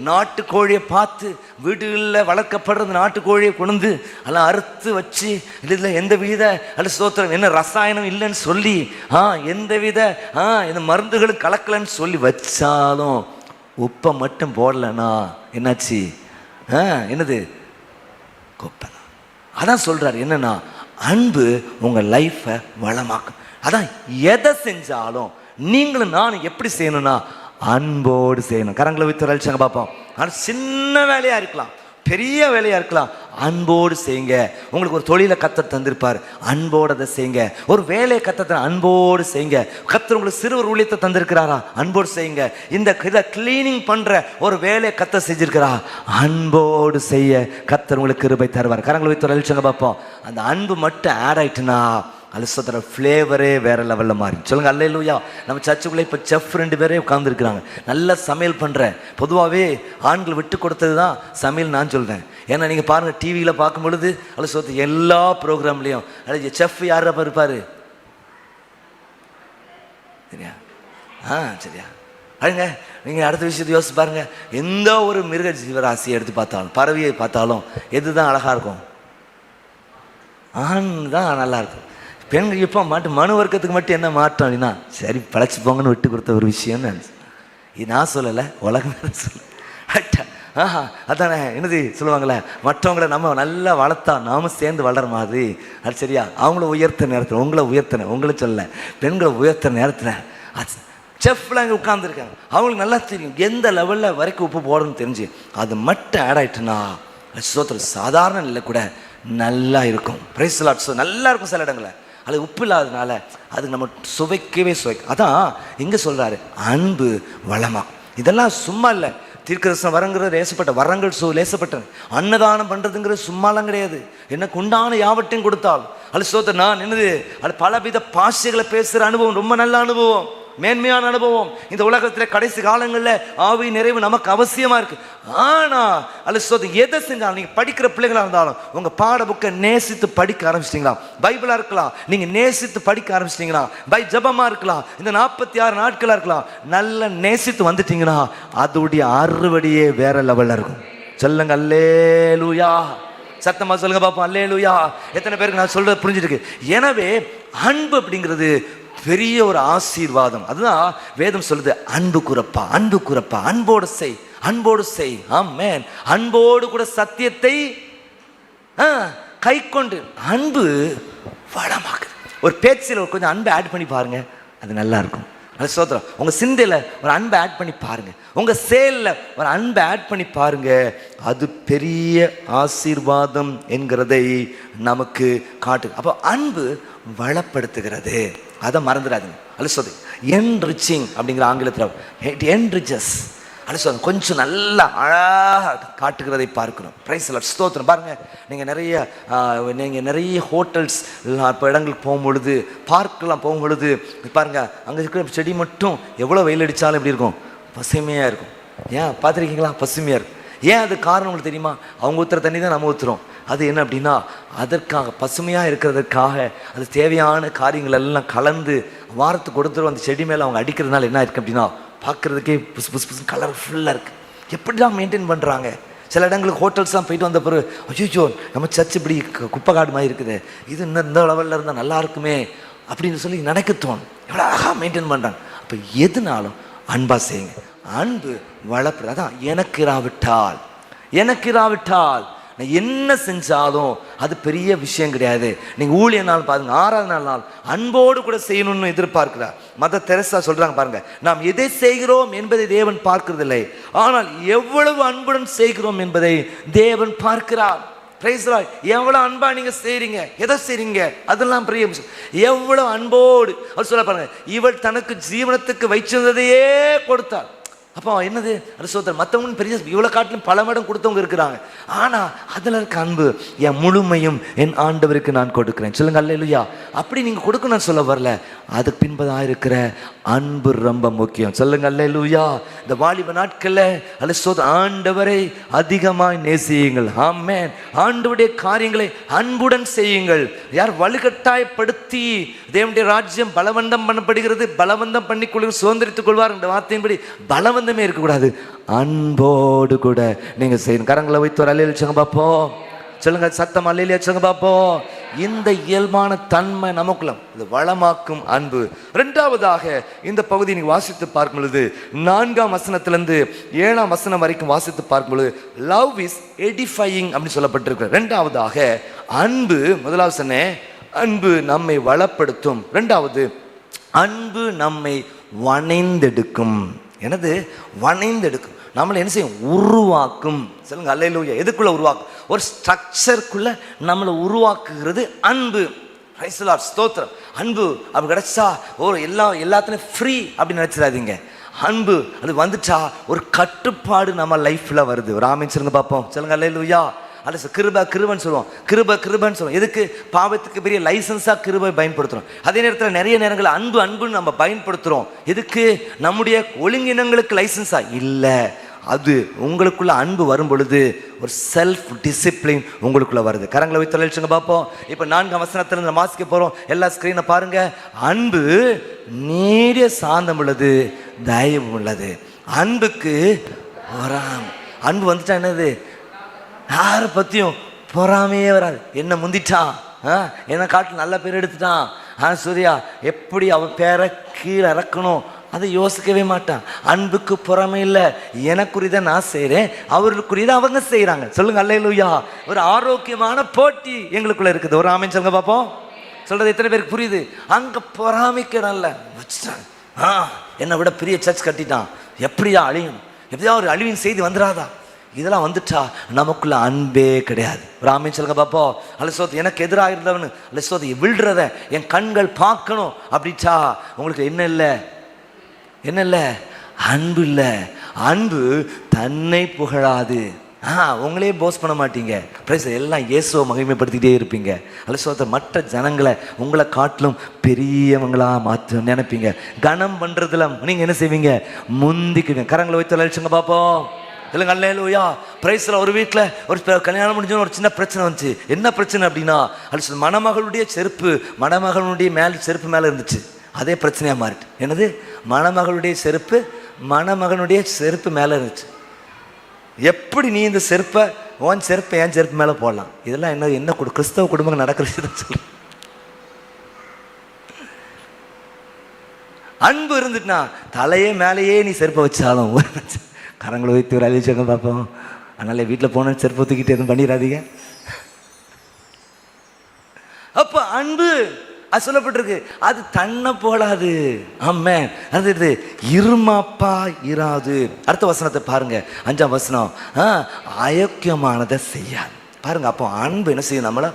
S2: நாட்டுக்கோழியை பார்த்து வீடுகளில் வளர்க்கப்படுறது நாட்டுக்கோழியை கொண்டு எல்லாம் அறுத்து வச்சு, இதில் எந்த வித அல்ல ஸ்தோத்திரம் என்ன ரசாயனம் இல்லைன்னு சொல்லி எந்த வித இந்த மருந்துகளும் கலக்கலன்னு சொல்லி வச்சாலும் உப்பை மட்டும் போடலைன்னா என்னாச்சு? என்னது குப்பை. அதான் சொல்கிறார் என்னன்னா, அன்பு உங்கள் லைஃப்பை வளமாக்கும். அதான் எதை செஞ்சாலும் நீங்களும் நானும் எப்படி செய்யணும்னா அன்போடு செய்யணும். கரங்களை வித்து அழிச்சாங்க பார்ப்போம். ஆனால் சின்ன வேலையாக இருக்கலாம், பெரிய வேலையாக இருக்கலாம், அன்போடு செய்யுங்க. உங்களுக்கு ஒரு தொழிலை கத்தர் தந்திருப்பார், அன்போடு அதை செய்யுங்க. ஒரு வேலையை கத்தர் அன்போடு செய்யுங்க. கத்தர் உங்களுக்கு சிறுவர் ஊழியத்தை தந்திருக்கிறாரா, அன்போடு செய்யுங்க. இந்த இதை கிளீனிங் பண்ணுற ஒரு வேலையை கத்தர் செஞ்சிருக்கிறா, அன்போடு செய்ய கத்தர் உங்களுக்கு கிருபை தருவார். கரங்களை வித்து அழிச்சாங்க பார்ப்போம். அந்த அன்பு மட்டும் ஆட் ஆயிட்டுனா அலுசோதர ஃப்ளேவரே வேறு லெவலில் மாறி. சொல்லுங்கள் அல்லேலூயா. நம்ம சர்ச்சுக்குள்ளே இப்போ செஃப் 2 பேரே உட்காந்துருக்குறாங்க, நல்ல சமையல் பண்ணுறேன். பொதுவாகவே ஆண்கள் விட்டு கொடுத்தது தான் சமையல் நான் சொல்கிறேன். ஏன்னா நீங்கள் பாருங்கள், டிவியில் பார்க்கும் பொழுது அலுசோத்து எல்லா ப்ரோக்ராம்லேயும் அது செஃப் யார் அப்போ இருப்பார் சரியா? சரியா அழுங்க. நீங்கள் அடுத்த விஷயத்தை யோசிச்சு பாருங்கள், எந்த ஒரு மிருக ஜீவராசியை எடுத்து பார்த்தாலும், பறவையை பார்த்தாலும் எது தான் அழகாக இருக்கும்? ஆண் தான் நல்லாயிருக்கும். பெண்கள் இப்போ மனு வர்க்கத்துக்கு மட்டும் என்ன மாற்றம் அப்படின்னா, சரி பழச்சி போங்கன்னு விட்டு கொடுத்த ஒரு விஷயம்னு நினச்சி. இது நான் சொல்லலை, உலகம் சொல்ல. அதானே என்னது சொல்லுவாங்களே, மற்றவங்களை நம்ம நல்லா வளர்த்தா நாம சேர்ந்து வளர மாதிரி. அது சரியா? அவங்கள உயர்த்த நேரத்தில் உங்களை உயர்த்தின, உங்களை சொல்ல பெண்களை உயர்த்த நேரத்தில் செஃப்லாம் இங்கே உட்காந்துருக்காங்க. அவங்களுக்கு நல்லா தெரியும் எந்த லெவலில் வரைக்கும் உப்பு போடணும்னு தெரிஞ்சு அது மட்டும் ஆட் ஆகிட்டுனா சோத்திரம் சாதாரண இல்லை கூட நல்லா இருக்கும். Praise Lord. நல்லா இருக்கும் சில இடங்களில். அது உப்பு இல்லாததுனால அது நம்ம சுவைக்கவே அதான் இங்கே சொல்கிறாரு, அன்பு வளமா. இதெல்லாம் சும்மா இல்லை. தீர்க்கதரிசனம் வரங்கிறது லேசப்பட்ட வரங்கள் லேசப்பட்டது. அன்னதானம் பண்ணுறதுங்கிறது சும்மாலாம் கிடையாது. எனக்கு உண்டான யாவட்டையும் கொடுத்தால் அது சோத்திரம். நான் என்னது அது பலவித பாஷைகளை பேசுகிற அனுபவம், ரொம்ப நல்ல அனுபவம், மேன்மையான அனுபவம். இந்த உலகத்தில் கடைசி காலங்களில் ஆவி நிறைவு நமக்கு அவசியமாக இருக்குது. ஆனால் அல்ல சோதனை எதை செஞ்சாலும், நீங்கள் படிக்கிற பிள்ளைகளாக இருந்தாலும் உங்கள் பாட புக்கை நேசித்து படிக்க ஆரம்பிச்சிட்டிங்களா? பைபிளாக இருக்கலாம், நீங்கள் நேசித்து படிக்க ஆரம்பிச்சிட்டிங்களா? ஜபமாக இருக்கலாம், இந்த 46 நாட்களாக இருக்கலாம், நல்லா நேசித்து வந்துட்டிங்கன்னா அதோடைய அறுவடையே வேற லெவலில் இருக்கும். சொல்லுங்க அல்லேலூயா. சத்தமா சொல்லுங்க பாப்போம் அல்லேலூயா. எத்தனை பேருக்கு நான் சொல்றது புரிஞ்சிருக்கு? எனவே அன்பு அப்படிங்கிறது பெரிய ஒரு ஆசீர்வாதம். அதுதான் வேதம் சொல்லுது, அன்பு கூறப்பா, அன்பு கூறப்பா, அன்போடு செய், அன்போடு செய். ஆமென். அன்போடு கூட சத்தியத்தை கை கொண்டு. அன்பு வளமாக்குது. ஒரு பேச்சில் கொஞ்சம் அன்பை ஆட் பண்ணி பாருங்க, அது நல்லா இருக்கும். அது சோத்திரம். உங்க சிந்தையில் ஒரு அன்பை ஆட் பண்ணி பாருங்க, உங்க செயலில் ஒரு அன்பை ஆட் பண்ணி பாருங்க, அது பெரிய ஆசீர்வாதம் என்கிறதை நமக்கு காட்டு. அப்போ அன்பு வளப்படுத்துகிறது, அதை மறந்துடாதீங்க. அல்ல சொல்லுது என்ரிச்சிங் அப்படிங்கிற ஆங்கிலத்தில் இட் என்ரிச்சஸ். அல்ல சொல்லுங்க கொஞ்சம் நல்லா அழகாக காட்டுகிறதை பார்க்கணும். Praise Lord. ஸ்தோத்திரம். பாருங்கள், நீங்கள் நிறைய ஹோட்டல்ஸ் இப்போ இடங்களுக்கு போகும்பொழுது, பார்க்கெலாம் போகும்பொழுது பாருங்கள், அங்கே இருக்கிற செடி மட்டும் எவ்வளோ வெயில் அடித்தாலும் எப்படி இருக்கும்? பசுமையாக இருக்கும். ஏன் பார்த்துருக்கீங்களா? பசுமையாக இருக்கும். ஏன் அது காரணம் உங்களுக்கு தெரியுமா? அவங்க ஊற்றுற தண்ணி தான் நம்ம ஊற்றுறோம். அது என்ன அப்படின்னா அதற்காக, பசுமையாக இருக்கிறதுக்காக அது தேவையான காரியங்கள் எல்லாம் கலந்து வாரத்துக்கு கொடுத்துரும். அந்த செடி மேலே அவங்க அடிக்கிறதுனால என்ன இருக்குது அப்படின்னா பார்க்குறதுக்கே புஸ் புஸ் புஸ் கலர்ஃபுல்லாக இருக்குது. எப்படி தான் மெயின்டைன் பண்ணுறாங்க? சில இடங்களுக்கு ஹோட்டல்ஸ்லாம் போயிட்டு வந்த பிறகு அய்யோ நம்ம சர்ச் இப்படி குப்பை காடு மாதிரி இருக்குது, இது இன்னும் இந்த லெவலில் இருந்தால் நல்லா இருக்குமே அப்படின்னு சொல்லி நினைக்க தோணும். எவ்வளோ அழகாக மெயின்டைன் பண்ணுறாங்க. அப்போ எதுனாலும் அன்பாக செய்யுங்க. அன்பு வளர்ப்பு. அதான் எனக்கு இராவிட்டால் நான் என்ன செஞ்சாலும் அது பெரிய விஷயம் கிடையாது. நீங்கள் ஊழிய நாள் பாருங்க, 6வது நாள் அன்போடு கூட செய்யணும்னு எதிர்பார்க்கிறார். மதர் தெரசா சொல்றாங்க பாருங்க, நாம் எதை செய்கிறோம் என்பதை தேவன் பார்க்கிறதில்லை, ஆனால் எவ்வளவு அன்புடன் செய்கிறோம் என்பதை தேவன் பார்க்கிறார். Praise Lord. எவ்வளவு அன்பா நீங்க செய்றீங்க, எதை செய்றீங்க, அதெல்லாம் பெரிய விஷயம். எவ்வளவு அன்போடு அவர் சொல்ல பாருங்க, இவள் தனக்கு ஜீவனத்துக்கு வைச்சிருந்ததையே கொடுத்தாள். அப்போ என்னது சோதரர், மற்றவங்க பெரிய இவ்வளோ காட்டிலும் பல மடம் கொடுத்தவங்க இருக்கிறாங்க. ஆனால் அதில் இருக்க அன்பு, என் முழுமையும் என் ஆண்டவருக்கு நான் கொடுக்குறேன். சொல்லுங்க அல்லேலூயா. அப்படி நீங்கள் கொடுக்கணும்னு சொல்ல வரல, அதுக்கு பின்பதாக இருக்கிற அன்பு ரொம்ப முக்கியம். சொல்லுங்க அல்லேலூயா. இந்த வாலிப நாட்களில் அல்ல சோதரர், ஆண்டவரை அதிகமாக நேசியுங்கள். ஆமென். ஆண்டவருடைய காரியங்களை அன்புடன் செய்யுங்கள். யார் வலுக்கட்டாயப்படுத்தி தேவனுடைய ராஜ்யம் பலவந்தம் பண்ணப்படுகிறது, பலவந்தம் பண்ணிக்கொள்ள சுதந்திரித்துக் கொள்வார் என்ற வார்த்தையின்படி பலவந்தமே இருக்கக்கூடாது. அன்போடு கூட நீங்க செய்யணும். கரங்களை வைத்து ஒரு அல்லேலூயா சொல்லுங்க பாப்போம். சொல்லுங்க சத்தம் அல்லேலூயா சொல்லுங்க பாப்போம். இந்த இயல்பான தன்மை நமக்குள்ள இது வளமாக்கும் அன்பு. 2வதாக இந்த பகுதி நீங்க வாசித்து பார்க்கும் பொழுது 4ஆம் வசனத்திலிருந்து 7ஆம் வசனம் வரைக்கும் வாசித்து பார்க்கும் பொழுது லவ் இஸ் எடிஃபையிங் அப்படின்னு சொல்லப்பட்டிருக்கு. 2வதாக அன்பு, முதலாவது சொன்னேன் அன்பு நம்மை வளப்படுத்தும், 2வது அன்பு நம்மை வணைந்தெடுக்கும். எனது வணைந்தெடுக்கும், நம்மளை என்ன செய்யும்? உருவாக்கும். சொல்லுங்க அல்லேலூயா. எதுக்குள்ள உருவாக்கும்? ஒரு ஸ்ட்ரக்சருக்குள்ள நம்மளை உருவாக்குகிறது அன்பு. Price the lord. ஸ்தோத்திரம். அன்பு அப்படி கிடைச்சா ஒரு எல்லாத்துலையும் ஃப்ரீ அப்படின்னு நினைச்சிடாதீங்க. அன்பு அது வந்துட்டா ஒரு கட்டுப்பாடு நம்ம லைஃப்ல வருது. ஒரு ஆமென் சொல்லுங்க பார்ப்போம். சொல்லுங்க அல்லேலூயா. அல்ல கிருபன்னு சொல்லுவோம், கிருபன்னு சொல்லுவோம். எதுக்கு? பாவத்துக்கு பெரிய லைசன்ஸாக கிருபை பயன்படுத்துகிறோம். அதே நேரத்தில் நிறைய நேரங்கள் அன்புன்னு நம்ம பயன்படுத்துகிறோம். எதுக்கு? நம்முடைய ஒழுங்கினங்களுக்கு லைசன்ஸா இல்லை. அது உங்களுக்குள்ள அன்பு வரும் பொழுது ஒரு செல்ஃப் டிசிப்ளின் உங்களுக்குள்ள வருது. கரங்களை வைத்து தொழிற்சங்க பார்ப்போம். இப்போ 4ஆம் வசனத்திலிருந்து மாசிக்க போகிறோம். எல்லா ஸ்க்ரீனை பாருங்க. அன்பு நீடிய சாந்தம் உள்ளது, தயவு உள்ளது. அன்புக்கு அன்பு வந்துட்டா என்னது? யாரை பற்றியும் பொறாமையே வராது. என்ன முந்திட்டான், என்ன காட்டில் நல்ல பேர் எடுத்துட்டான், சூர்யா எப்படி அவன் பேரை கீழே இறக்கணும் அதை யோசிக்கவே மாட்டான். அன்புக்கு பொறாமை இல்லை. எனக்குரியதை நான் செய்கிறேன், அவர்களுக்குரியதை அவங்க செய்கிறாங்க. சொல்லுங்க அல்லேலூயா. ஒரு ஆரோக்கியமான போட்டி எங்களுக்குள்ள இருக்குது. ஒரு ஆமென் சொல்லுங்க பார்ப்போம். சொல்றது எத்தனை பேருக்கு புரியுது? அங்கே பொறாமைக்கடல்ல வச்சுட்டான். என்னை விட பெரிய சர்ச் கட்டிட்டான், எப்படியா அழியும், எப்படியா ஒரு அழிவின் செய்தி வந்துடாதா? இதெல்லாம் வந்துட்டா நமக்குள்ள அன்பே கிடையாது. ஒரு ஆமென் சொல்லுங்க பார்ப்போம். அல்ல எனக்கு எதிராக இருந்தவனு அல்ல விழுறத என் கண்கள் பார்க்கணும் அப்படிச்சா உங்களுக்கு என்ன இல்லை? என்ன இல்லை? அன்பு இல்லை. அன்பு தன்னை புகழாது. உங்களே போஸ் பண்ண மாட்டீங்க. எல்லாம் இயேசுவை மகிமைப்படுத்திக்கிட்டே இருப்பீங்க. அல்ல மற்ற ஜனங்களை உங்களை காட்டிலும் பெரியவங்களா மாற்ற நினைப்பீங்க. கனம் பண்றதுல நீங்க என்ன செய்வீங்க? முந்திக்குவீங்க. கரங்களை வைத்து அழைச்சுங்க பார்ப்போம். இல்லைங்க அல்லேலூயா. பிரைஸ்ல ஒரு வீட்டில் ஒரு கல்யாணம் முடிஞ்சோன்னு ஒரு சின்ன பிரச்சனை வந்துச்சு. என்ன பிரச்சனை அப்படின்னா அல்ல மணமகளுடைய செருப்பு மணமகளுடைய செருப்பு மேலே இருந்துச்சு. அதே பிரச்சனையாக மாறிட்டு. என்னது? மணமகளுடைய செருப்பு மணமகனுடைய செருப்பு மேலே இருந்துச்சு. எப்படி நீ இந்த செருப்பை உன் செருப்பை என் செருப்பு மேலே போடலாம்? இதெல்லாம் என்ன கிறிஸ்தவ குடும்பங்கள் நடக்கிறது சொல்லு. அன்பு இருந்துட்டுனா தலையே மேலேயே நீ செருப்பை வச்சாலும் கரங்களை வைத்து ஒரு அழிச்சவங்க பார்ப்போம். அதனால வீட்டில் போன செருப்பை தூக்கிட்டு எதுவும் பண்ணிடாதீங்க. அப்போ அன்பு அது சொல்லப்பட்டிருக்கு, அது தன்னை போடாது. ஆமென். அது இருமாப்பா இராது. அடுத்த வசனத்தை பாருங்க, 5ஆம் வசனம். அயோக்கியமானதை செய்யாது. பாருங்க. அப்போ அன்பு என்ன செய்யும்? நம்மளை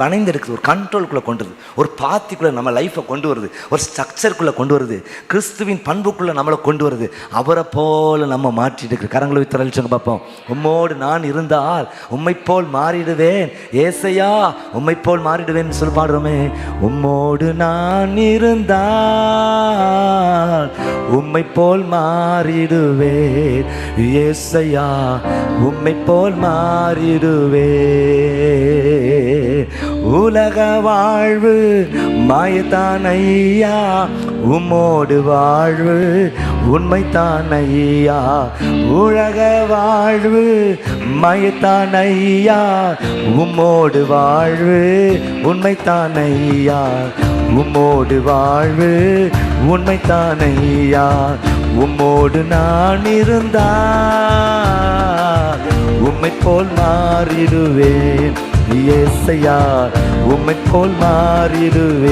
S2: வணைந்தெடுக்குது, ஒரு கண்ட்ரோலுக்குள்ளே கொண்டு வருது, ஒரு பாத்திக்குள்ளே நம்ம லைஃப்பை கொண்டு வருது, ஒரு ஸ்ட்ரக்சருக்குள்ளே கொண்டு வருது, கிறிஸ்துவின் பண்புக்குள்ளே நம்மளை கொண்டு வருது. அவரை போல நம்ம மாற்றிட்டு இருக்கு. கரங்களை வைத்து அழிச்சவங்க பார்ப்போம். உம்மோடு நான் இருந்தால் உம்மை போல் மாறிடுவேன். ஏசையா உம்மை போல் மாறிடுவேன் சொல்லி பாடுறோமே. உம்மோடு நான் இருந்தால் உம்மை போல் மாறிடுவேன். ஏசையா உம்மை போல் மாறிடுவேன். உலக வாழ்வு மாயத்தான் ஐயா, உம்மோடு வாழ்வு உண்மைத்தான் ஐயா. உலக வாழ்வு மாயத்தான் ஐயா, உம்மோடு வாழ்வு உண்மைத்தான் ஐயா. உம்மோடு வாழ்வு உண்மைத்தான் ஐயா. உம்மோடு நான் இருந்தா உம்மை போல் மாறிடுவேன். ஏசையா உம்மை போல் மாறிடுவேன்.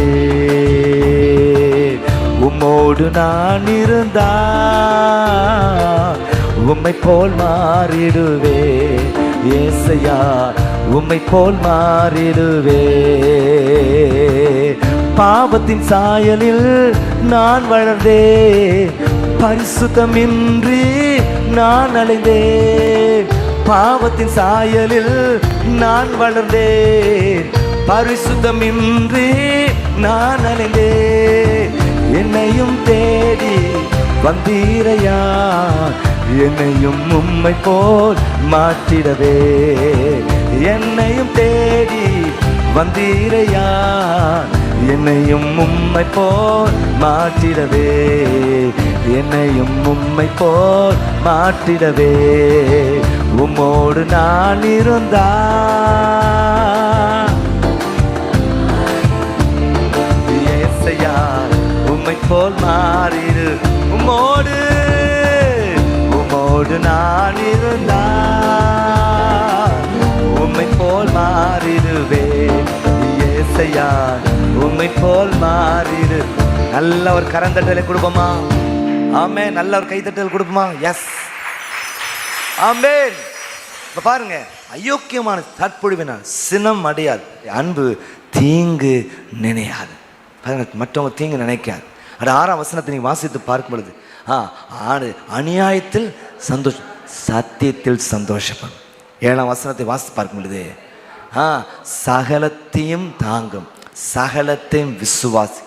S2: உம்மோடு நான் இருந்தா உம்மை போல் மாறிடுவேன். ஏசையா உம்மை போல் மாறிடுவேன். பாவத்தின் சாயலில் நான் வளர்ந்தேன், பரிசுத்தமின்றி நான் அலைந்தேன். பாவத்தின் சாயலில் நான் வளர்ந்தேன், பரிசுத்தமின்றி நான் அலைந்தேன். என்னையும் தேடி வந்தீரையா, என்னையும் உம்மை போல் மாற்றிடவே. என்னையும் தேடி வந்தீரையா, என்னையும் உம்மை போல் மாற்றிடவே. என்னையும் உம்மை போல் மாற்றிடவே. உம்மோடு நான் இருந்தா ஏசையா உம்மை போல் மாறிடு. உம்மோடு நான் இருந்தா உம்மை போல் மாறிடுவே. ஏசையா உம்மை போல் மாறிடு. நல்ல ஒரு கரந்தட்டலை கொடுப்போமா? ஆமென். நல்ல ஒரு கைத்தட்டல் கொடுப்போமா? எஸ், ஆமென். இப்போ பாருங்க, அயோக்கியமான தற்பொழிவினால் சினம் அடையாது. அன்பு தீங்கு நினையாது. பாருங்க, மற்றவங்க தீங்கு நினைக்காது. அது 6ஆம் வசனத்தை நீங்கள் வாசித்து பார்க்கும் பொழுது அநியாயத்தில் சந்தோஷம், சத்தியத்தில் சந்தோஷப்படும். 7ஆம் வசனத்தை வாசித்து பார்க்கும் பொழுது சகலத்தையும் தாங்கும், சகலத்தையும் விசுவாசி,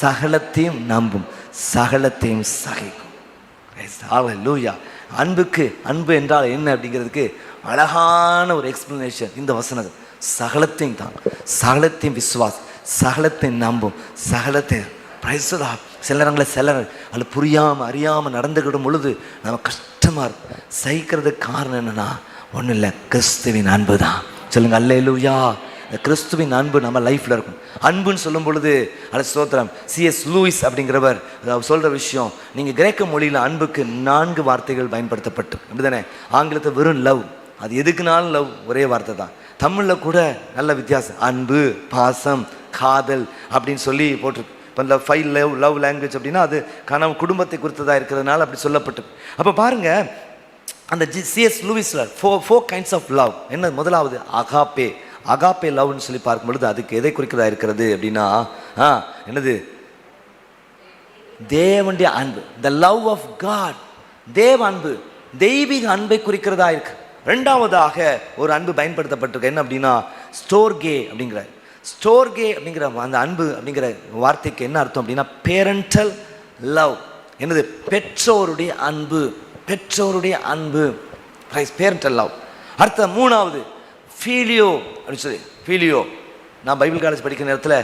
S2: சகலத்தையும் நம்பும், சகலத்தையும் சகிக்கும். ஹல்லேலூயா. அன்புக்கு அன்பு என்றால் என்ன அப்படிங்கிறதுக்கு அழகான ஒரு எக்ஸ்பிளனேஷன் இந்த வசனம். சகலத்தையும் தான், சகலத்தையும் விசுவாசி, சகலத்தையும் நம்பும், சகலத்தையும். சில நேரங்களில் சிலர் அது புரியாமல் அறியாமல் நடந்துக்கிடும் பொழுது நம்ம கஷ்டமாக இருக்கும். சகிக்கிறதுக்கு காரணம் என்னன்னா ஒன்றும் இல்லை, கிறிஸ்துவின் அன்பு தான். சொல்லுங்க அல்லேலூயா. இந்த கிறிஸ்துவின் அன்பு நம்ம லைஃப்பில் இருக்கும். அன்புன்னு சொல்லும் பொழுது அது ஸ்தோத்திரம், C.S. லூயிஸ் அப்படிங்கிறவர் சொல்கிற விஷயம், நீங்கள் கிரேக்க மொழியில் அன்புக்கு 4 வார்த்தைகள் பயன்படுத்தப்பட்டு அப்படி தானே. ஆங்கிலத்தை வெறும் லவ், அது எதுக்குனாலும் லவ் ஒரே வார்த்தை தான். தமிழில் கூட நல்ல வித்தியாசம், அன்பு, பாசம், காதல் அப்படின்னு சொல்லி போட்டிருக்கு. இப்போ இந்த 5 லவ் லாங்குவேஜ் அப்படின்னா அது குடும்பத்தை குறித்ததாக இருக்கிறதுனால அப்படி சொல்லப்பட்டு. அப்போ பாருங்கள், அந்த C.S. லூயிஸில் 4 கைண்ட்ஸ் ஆஃப் லவ் என்ன. முதலாவது அகாப்பே. அகாப்பே லவ்னு சொல்லி பார்க்கும் பொழுது அதுக்கு எதை குறிக்கிறதா இருக்கிறது அப்படின்னா என்னது, தேவனுடைய அன்பு, த லவ் ஆஃப் காட், தேவ அன்பு, தெய்வீக அன்பை குறிக்கிறதா இருக்கு. ரெண்டாவதாக ஒரு அன்பு பயன்படுத்தப்பட்டிருக்கு, என்ன அப்படின்னா ஸ்டோர்கே அப்படிங்கிற. ஸ்டோர்கே அப்படிங்கிற அந்த அன்பு அப்படிங்கிற வார்த்தைக்கு என்ன அர்த்தம் அப்படின்னா பேரண்டல் லவ், என்னது பெற்றோருடைய அன்பு, பெற்றோருடைய அன்பு, பேரண்டல் லவ். அடுத்த மூணாவது ஃபீலியோ அப்படின்னு சொல்லி. ஃபீலியோ, நான் பைபிள் காலேஜ் படிக்கிற நேரத்தில்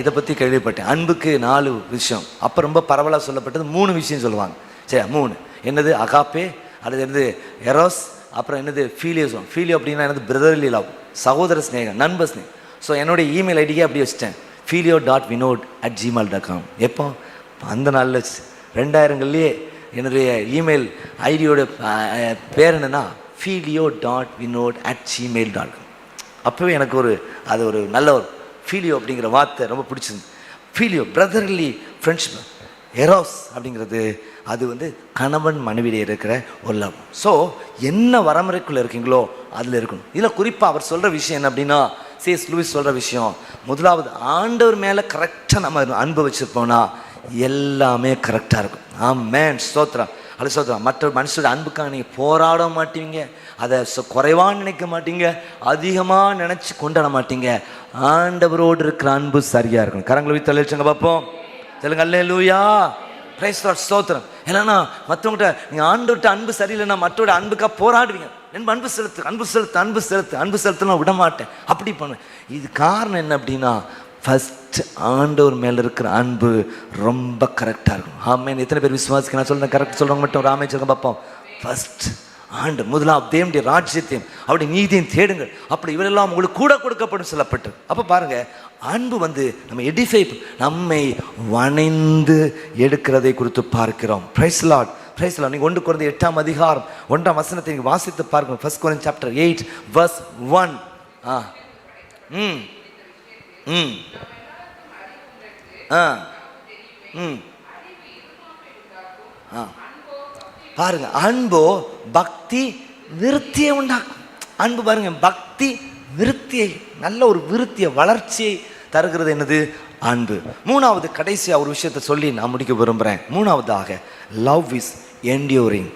S2: இதை பற்றி கேள்விப்பட்டேன். அன்புக்கு 4 விஷயம், அப்போ ரொம்ப பரவலாக சொல்லப்பட்டது 3 விஷயம் சொல்லுவாங்க. சரி, 3 என்னது, அகாப்பே, அது என்னது எரோஸ், அப்புறம் என்னது ஃபீலியோசம். ஃபீலியோ அப்படின்னா என்னது, பிரதர்லி லவ், சகோதர ஸ்நேகம், நண்பர் ஸ்நேகம். ஸோ என்னுடைய இமெயில் ஐடியே அப்படி வச்சுட்டேன், filio.vinod@gmail.com. எப்போ அந்த நாளில் 2000லேயே என்னுடைய இமெயில் ஐடியோட பேர் என்னென்னா filio.vinod@gmail.com. அப்போவே எனக்கு அது ஒரு நல்ல ஒரு ஃபீலியோ அப்படிங்கிற வார்த்தை ரொம்ப பிடிச்சிருந்து. ஃபீலியோ பிரதர்லி ஃப்ரெண்ட்ஷிப். எரோஸ் அப்படிங்கிறது அது கணவன் மனைவியிலே இருக்கிற ஒரு லவ். ஸோ என்ன வரமுறைக்குள்ளே இருக்கீங்களோ அதில் இருக்கணும். இதில் குறிப்பாக அவர் சொல்கிற விஷயம் என்ன அப்படின்னா, C.S. லூயிஸ் சொல்கிற விஷயம், முதலாவது ஆண்டவர் மேலே கரெக்டாக நம்ம அன்பு வச்சுருப்போம்னா எல்லாமே கரெக்டாக இருக்கும். ஆமென், ஸ்தோத்திரம், அது ஸ்தோத்திரம். மற்ற மனுஷோட அன்புக்காக நீங்கள் போராட மாட்டீங்க, அதை குறைவாக நினைக்க மாட்டீங்க, அதிகமாக நினச்சி கொண்டாட மாட்டீங்க. ஆண்டவரோடு இருக்கிற அன்பு சரியாக இருக்கணும். கரங்களை வைத்து அழைச்சுங்க பார்ப்போம். சொல்லுங்க அல்லேலூயா, பிரைஸ் தி லார்ட், ஸ்தோத்திரம். ஏன்னா மற்றவங்கள்ட்ட நீங்கள் ஆண்டவர்கிட்ட அன்பு சரியில்லைன்னா மற்றோட அன்புக்காக போராடுவீங்க. நண்பு அன்பு செலுத்து, அன்பு செலுத்து, அன்பு செலுத்து, அன்பு செலுத்தலாம் விட மாட்டேன் அப்படி பண்ணு. இது காரணம் என்ன அப்படின்னா, ஃபஸ்ட்டு ஆண்டவர் மேலே இருக்கிற அன்பு ரொம்ப கரெக்டாக இருக்கும். ஆமென். எத்தனை பேர் விசுவாசிக்க நான் சொல்கிறேன், கரெக்ட் சொல்கிறவங்க மட்டும் ராமே சொல்லுங்க பார்ப்போம். ஃபஸ்ட் ஆண்டு முதலாம் தேவனுடைய ராஜ்யத்தையும் அவருடைய நீதியும் தேடுங்கள், அப்படி இவரெல்லாம் உங்களுக்கு கூட கொடுக்கப்படும் சொல்லப்பட்டு. அப்போ பாருங்கள், அன்பு நம்ம எடிஃபை, நம்மை வணைந்து எடுக்கிறதை குறித்து பார்க்கிறோம். Price the Lord, price the Lord. நீங்கள் 1 கொரிந்தியர் 8ஆம் அதிகாரம் 1ஆம் வசனத்தை நீங்கள் வாசித்து பார்க்கணும். 1 Corinthians chapter 8 verse 1. பாருங்க, அன்போ பக்தி விருத்தியை உண்டாக்கும். அன்பு பாருங்க, பக்தி விருத்தியை, நல்ல ஒரு விருத்தியை, வளர்ச்சியை தருகிறது என்னது, அன்பு. மூணாவது கடைசியாக ஒரு விஷயத்தை சொல்லி நான் முடிக்க விரும்புகிறேன். மூணாவதாக லவ் இஸ் என்டியூரிங்.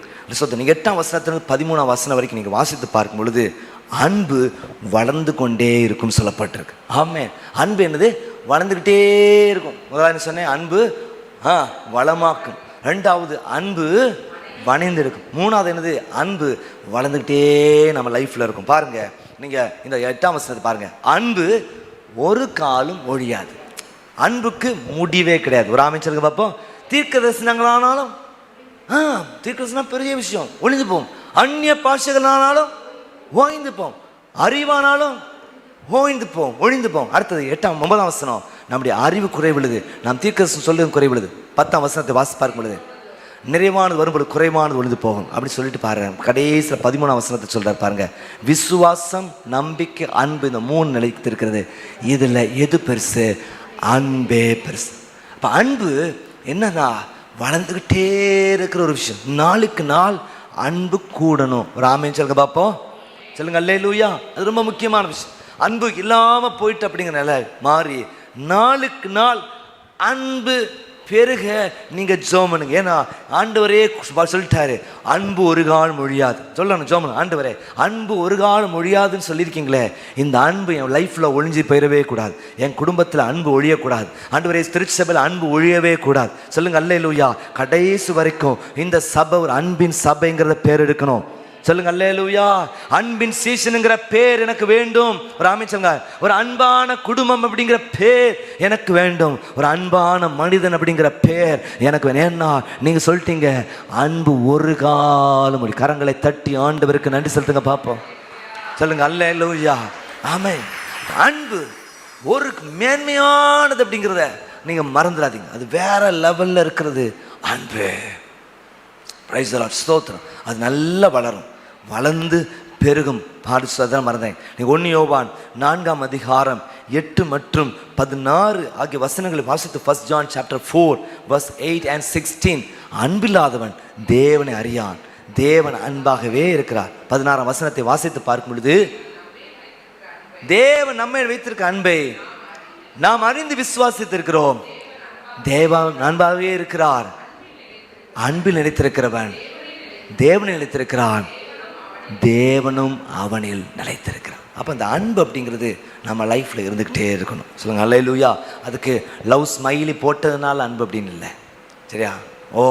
S2: நீங்கள் 8ஆம் வசனத்திலிருந்து 13ஆம் வசனம் வரைக்கும் நீங்கள் வாசித்து பார்க்கும் பொழுது அன்பு வளர்ந்து கொண்டே இருக்கும் சொல்லப்பட்டிருக்கு. ஆமென். அன்பு என்னது, வளர்ந்துக்கிட்டே இருக்கும். முதலாவது சொன்னேன், அன்பு வளமாக்கும். ரெண்டாவது அன்பு வணைந்திருக்கும். மூணாவது என்னது, அன்பு வளர்ந்துக்கிட்டே நம்ம லைஃப்பில் இருக்கும். பாருங்கள், நீங்கள் இந்த 8ஆம் வசனத்தை பாருங்கள், அன்பு ஒரு காலம் ஒழியாது. அன்புக்கு முடிவே கிடையாது. ஒரு அமைச்சருக்கு பார்ப்போம். தீர்க்க தரிசனங்களானாலும், தீர்க்க தரிசனம் பெரிய விஷயம், ஒழிந்து போகும். அந்நிய பாஷைகளானாலும் ஓய்ந்து போம், அறிவானாலும் ஓய்ந்து போம், ஒழிந்து போம். அடுத்தது 9ஆம் வசனம், நம்முடைய அறிவு குறைவுள்ளது, நாம் தீர்க்க தரிசனம் சொல்லுவது குறைவுள்ளது. 10ஆம் வசனத்தை வாசி பார்க்கும் பொழுது நிறைவானது வரும்போது குறைவானது ஒழிந்து போகும் அப்படி சொல்லிட்டு பாருங்க. கடைசியில் 13ஆம் வசனத்தை சொல்றாரு பாருங்க, விசுவாசம், நம்பிக்கை, அன்பு, இந்த 3 நிலைத்து இருக்கிறது. இதில் எது பெருசு, அன்பே பெருசு. அப்போ அன்பு என்னன்னா வளர்ந்துக்கிட்டே இருக்கிற ஒரு விஷயம். நாளுக்கு நாள் அன்பு கூடணும். ராமேன் சொல்லுங்க பார்ப்போம், சொல்லுங்க அல்லேலூயா. அது ரொம்ப முக்கியமான விஷயம். அன்பு இல்லாமல் போயிட்டு அப்படிங்கிற நிலை மாறி நாளுக்கு நாள் அன்பு பெருக நீங்கள் ஜெபம் பண்ணுங்க. ஏன்னா ஆண்டவரே சொல்லிட்டாரு, அன்பு ஒரு காலம் ஒழியாது. சொல்லணும் ஜெபம், ஆண்டவரே அன்பு ஒரு காலம் ஒழியாதுன்னு சொல்லியிருக்கீங்களே, இந்த அன்பு என் லைஃப்பில் ஒழிஞ்சு போயிடவே கூடாது, என் குடும்பத்தில் அன்பு ஒழியக்கூடாது. ஆண்டவரே திருச்சபையில் அன்பு ஒழியவே கூடாது. சொல்லுங்க அல்லேலூயா. கடைசி வரைக்கும் இந்த சபை ஒரு அன்பின் சபைங்கிறத பேர் எடுக்கணும். சொல்லுங்க அல்லேலூயா. அன்பின் சீசனுங்கிற பேர் எனக்கு வேண்டும். ஒரு அமைச்சங்க, ஒரு அன்பான குடும்பம் அப்படிங்கிற பேர் எனக்கு வேண்டும். ஒரு அன்பான மனிதன் அப்படிங்கிற பேர் எனக்கு வேணும். ஏன்னா நீங்க சொல்லிட்டீங்க, அன்பு ஒரு காலம். கரங்களை தட்டி ஆண்டவருக்கு நன்றி செலுத்துங்க பார்ப்போம். சொல்லுங்க அல்லேலூயா. ஆமென். அன்பு ஒரு மேன்மையானது அப்படிங்கிறத நீங்க மறந்துடாதீங்க. அது வேற லெவல்ல இருக்கிறது அன்பு. பிரைஸ் தி லார்ட், ஸ்தோத்திரம். அது நல்லா வளரும், வளர்ந்து பெருகும். பாடுதான் மறந்தேன். நீங்கள் 1 யோவான் 4ஆம் அதிகாரம் 8 மற்றும் 16 ஆகிய வசனங்களை வாசித்து 1 John chapter 4 verse 8 and 16 அன்பில்லாதவன் தேவனை அறியான், தேவன் அன்பாகவே இருக்கிறார். 16ஆம் வசனத்தை வாசித்து பார்க்கும் பொழுது, தேவன் நம்மை வைத்திருக்க அன்பை நாம் அறிந்து விசுவாசித்திருக்கிறோம். தேவன் அன்பாகவே இருக்கிறார். அன்பில் நிலைத்திருக்கிறவன் தேவனை நிலைத்திருக்கிறான், தேவனும் அவனில் நிலைத்திருக்கிறான். அப்போ அந்த அன்பு அப்படிங்கிறது நம்ம லைஃப்பில் இருந்துக்கிட்டே இருக்கணும். சொல்லுங்கள் அல்லேலூயா. அதுக்கு லவ் ஸ்மைலி போட்டதுனால அன்பு அப்படின்னு இல்லை, சரியா? ஓ,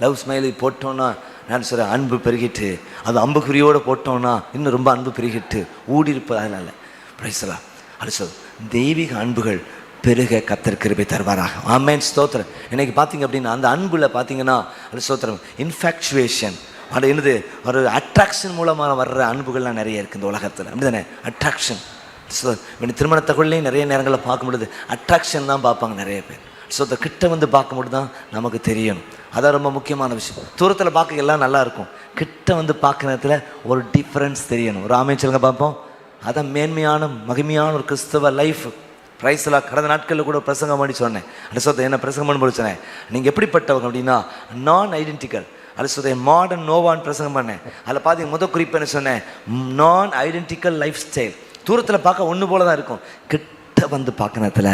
S2: லவ் ஸ்மைலி போட்டோன்னா நான் சொல்கிறேன் அன்பு பெருகிட்டு, அது அம்புக்குறியோடு போட்டோன்னா இன்னும் ரொம்ப அன்பு பெருகிட்டு ஊடி இருப்பது அதனால. பிரைஸ்லா அது சொல் தெய்வீக அன்புகள் பெருக கர்த்தர் கிருபை தருவாராக. ஆமென், ஸ்தோத்திரம். இன்னைக்கு பார்த்தீங்க அப்படின்னா அந்த அன்புல பார்த்தீங்கன்னா அது ஸ்தோத்திரம் இன்ஃபேக்சுவேஷன், அது என்னது, ஒரு அட்ராக்ஷன் மூலமாக வர்ற அன்புகள்லாம் நிறைய இருக்குது இந்த உலகத்தில், அப்படி தானே? அட்ராக்ஷன். ஸோ திருமணத்துக்குள்ளேயும் நிறைய நேரங்களில் பார்க்கும் பொழுது அட்ராக்ஷன் தான் பார்ப்பாங்க நிறைய பேர். ஸோ அந்த கிட்ட வந்து பார்க்கும்போது தான் நமக்கு தெரியணும். அதான் ரொம்ப முக்கியமான விஷயம். தூரத்தில் பார்க்க எல்லாம் நல்லா இருக்கும், கிட்ட வந்து பார்க்குற நேரத்தில் ஒரு டிஃப்ரென்ஸ் தெரியணும். ஒரு ஆமென் சொல்லுங்க பார்ப்போம். அதான் மேன்மையான மகிமையான ஒரு கிறிஸ்தவ லைஃப். பிரைஸ்லாம் கடந்த நாட்களில் கூட பிரசங்கம் பண்ணி சொன்னேன். அடுத்த என்ன பிரசங்கம் பண்ணி சொன்னேன், நீங்கள் எப்படிப்பட்டவங்க அப்படின்னா நான் ஐடென்டிக்கல். அடுத்த மாடர்ன் நோவான் பிரசங்கம் பண்ணேன். அதில் பார்த்தீங்க முதல் குறிப்பு என்ன சொன்னேன், நான் ஐடென்டிக்கல் லைஃப் ஸ்டைல். தூரத்தில் பார்க்க ஒன்று போல தான் இருக்கும், கிட்ட வந்து பார்க்க நேரத்தில்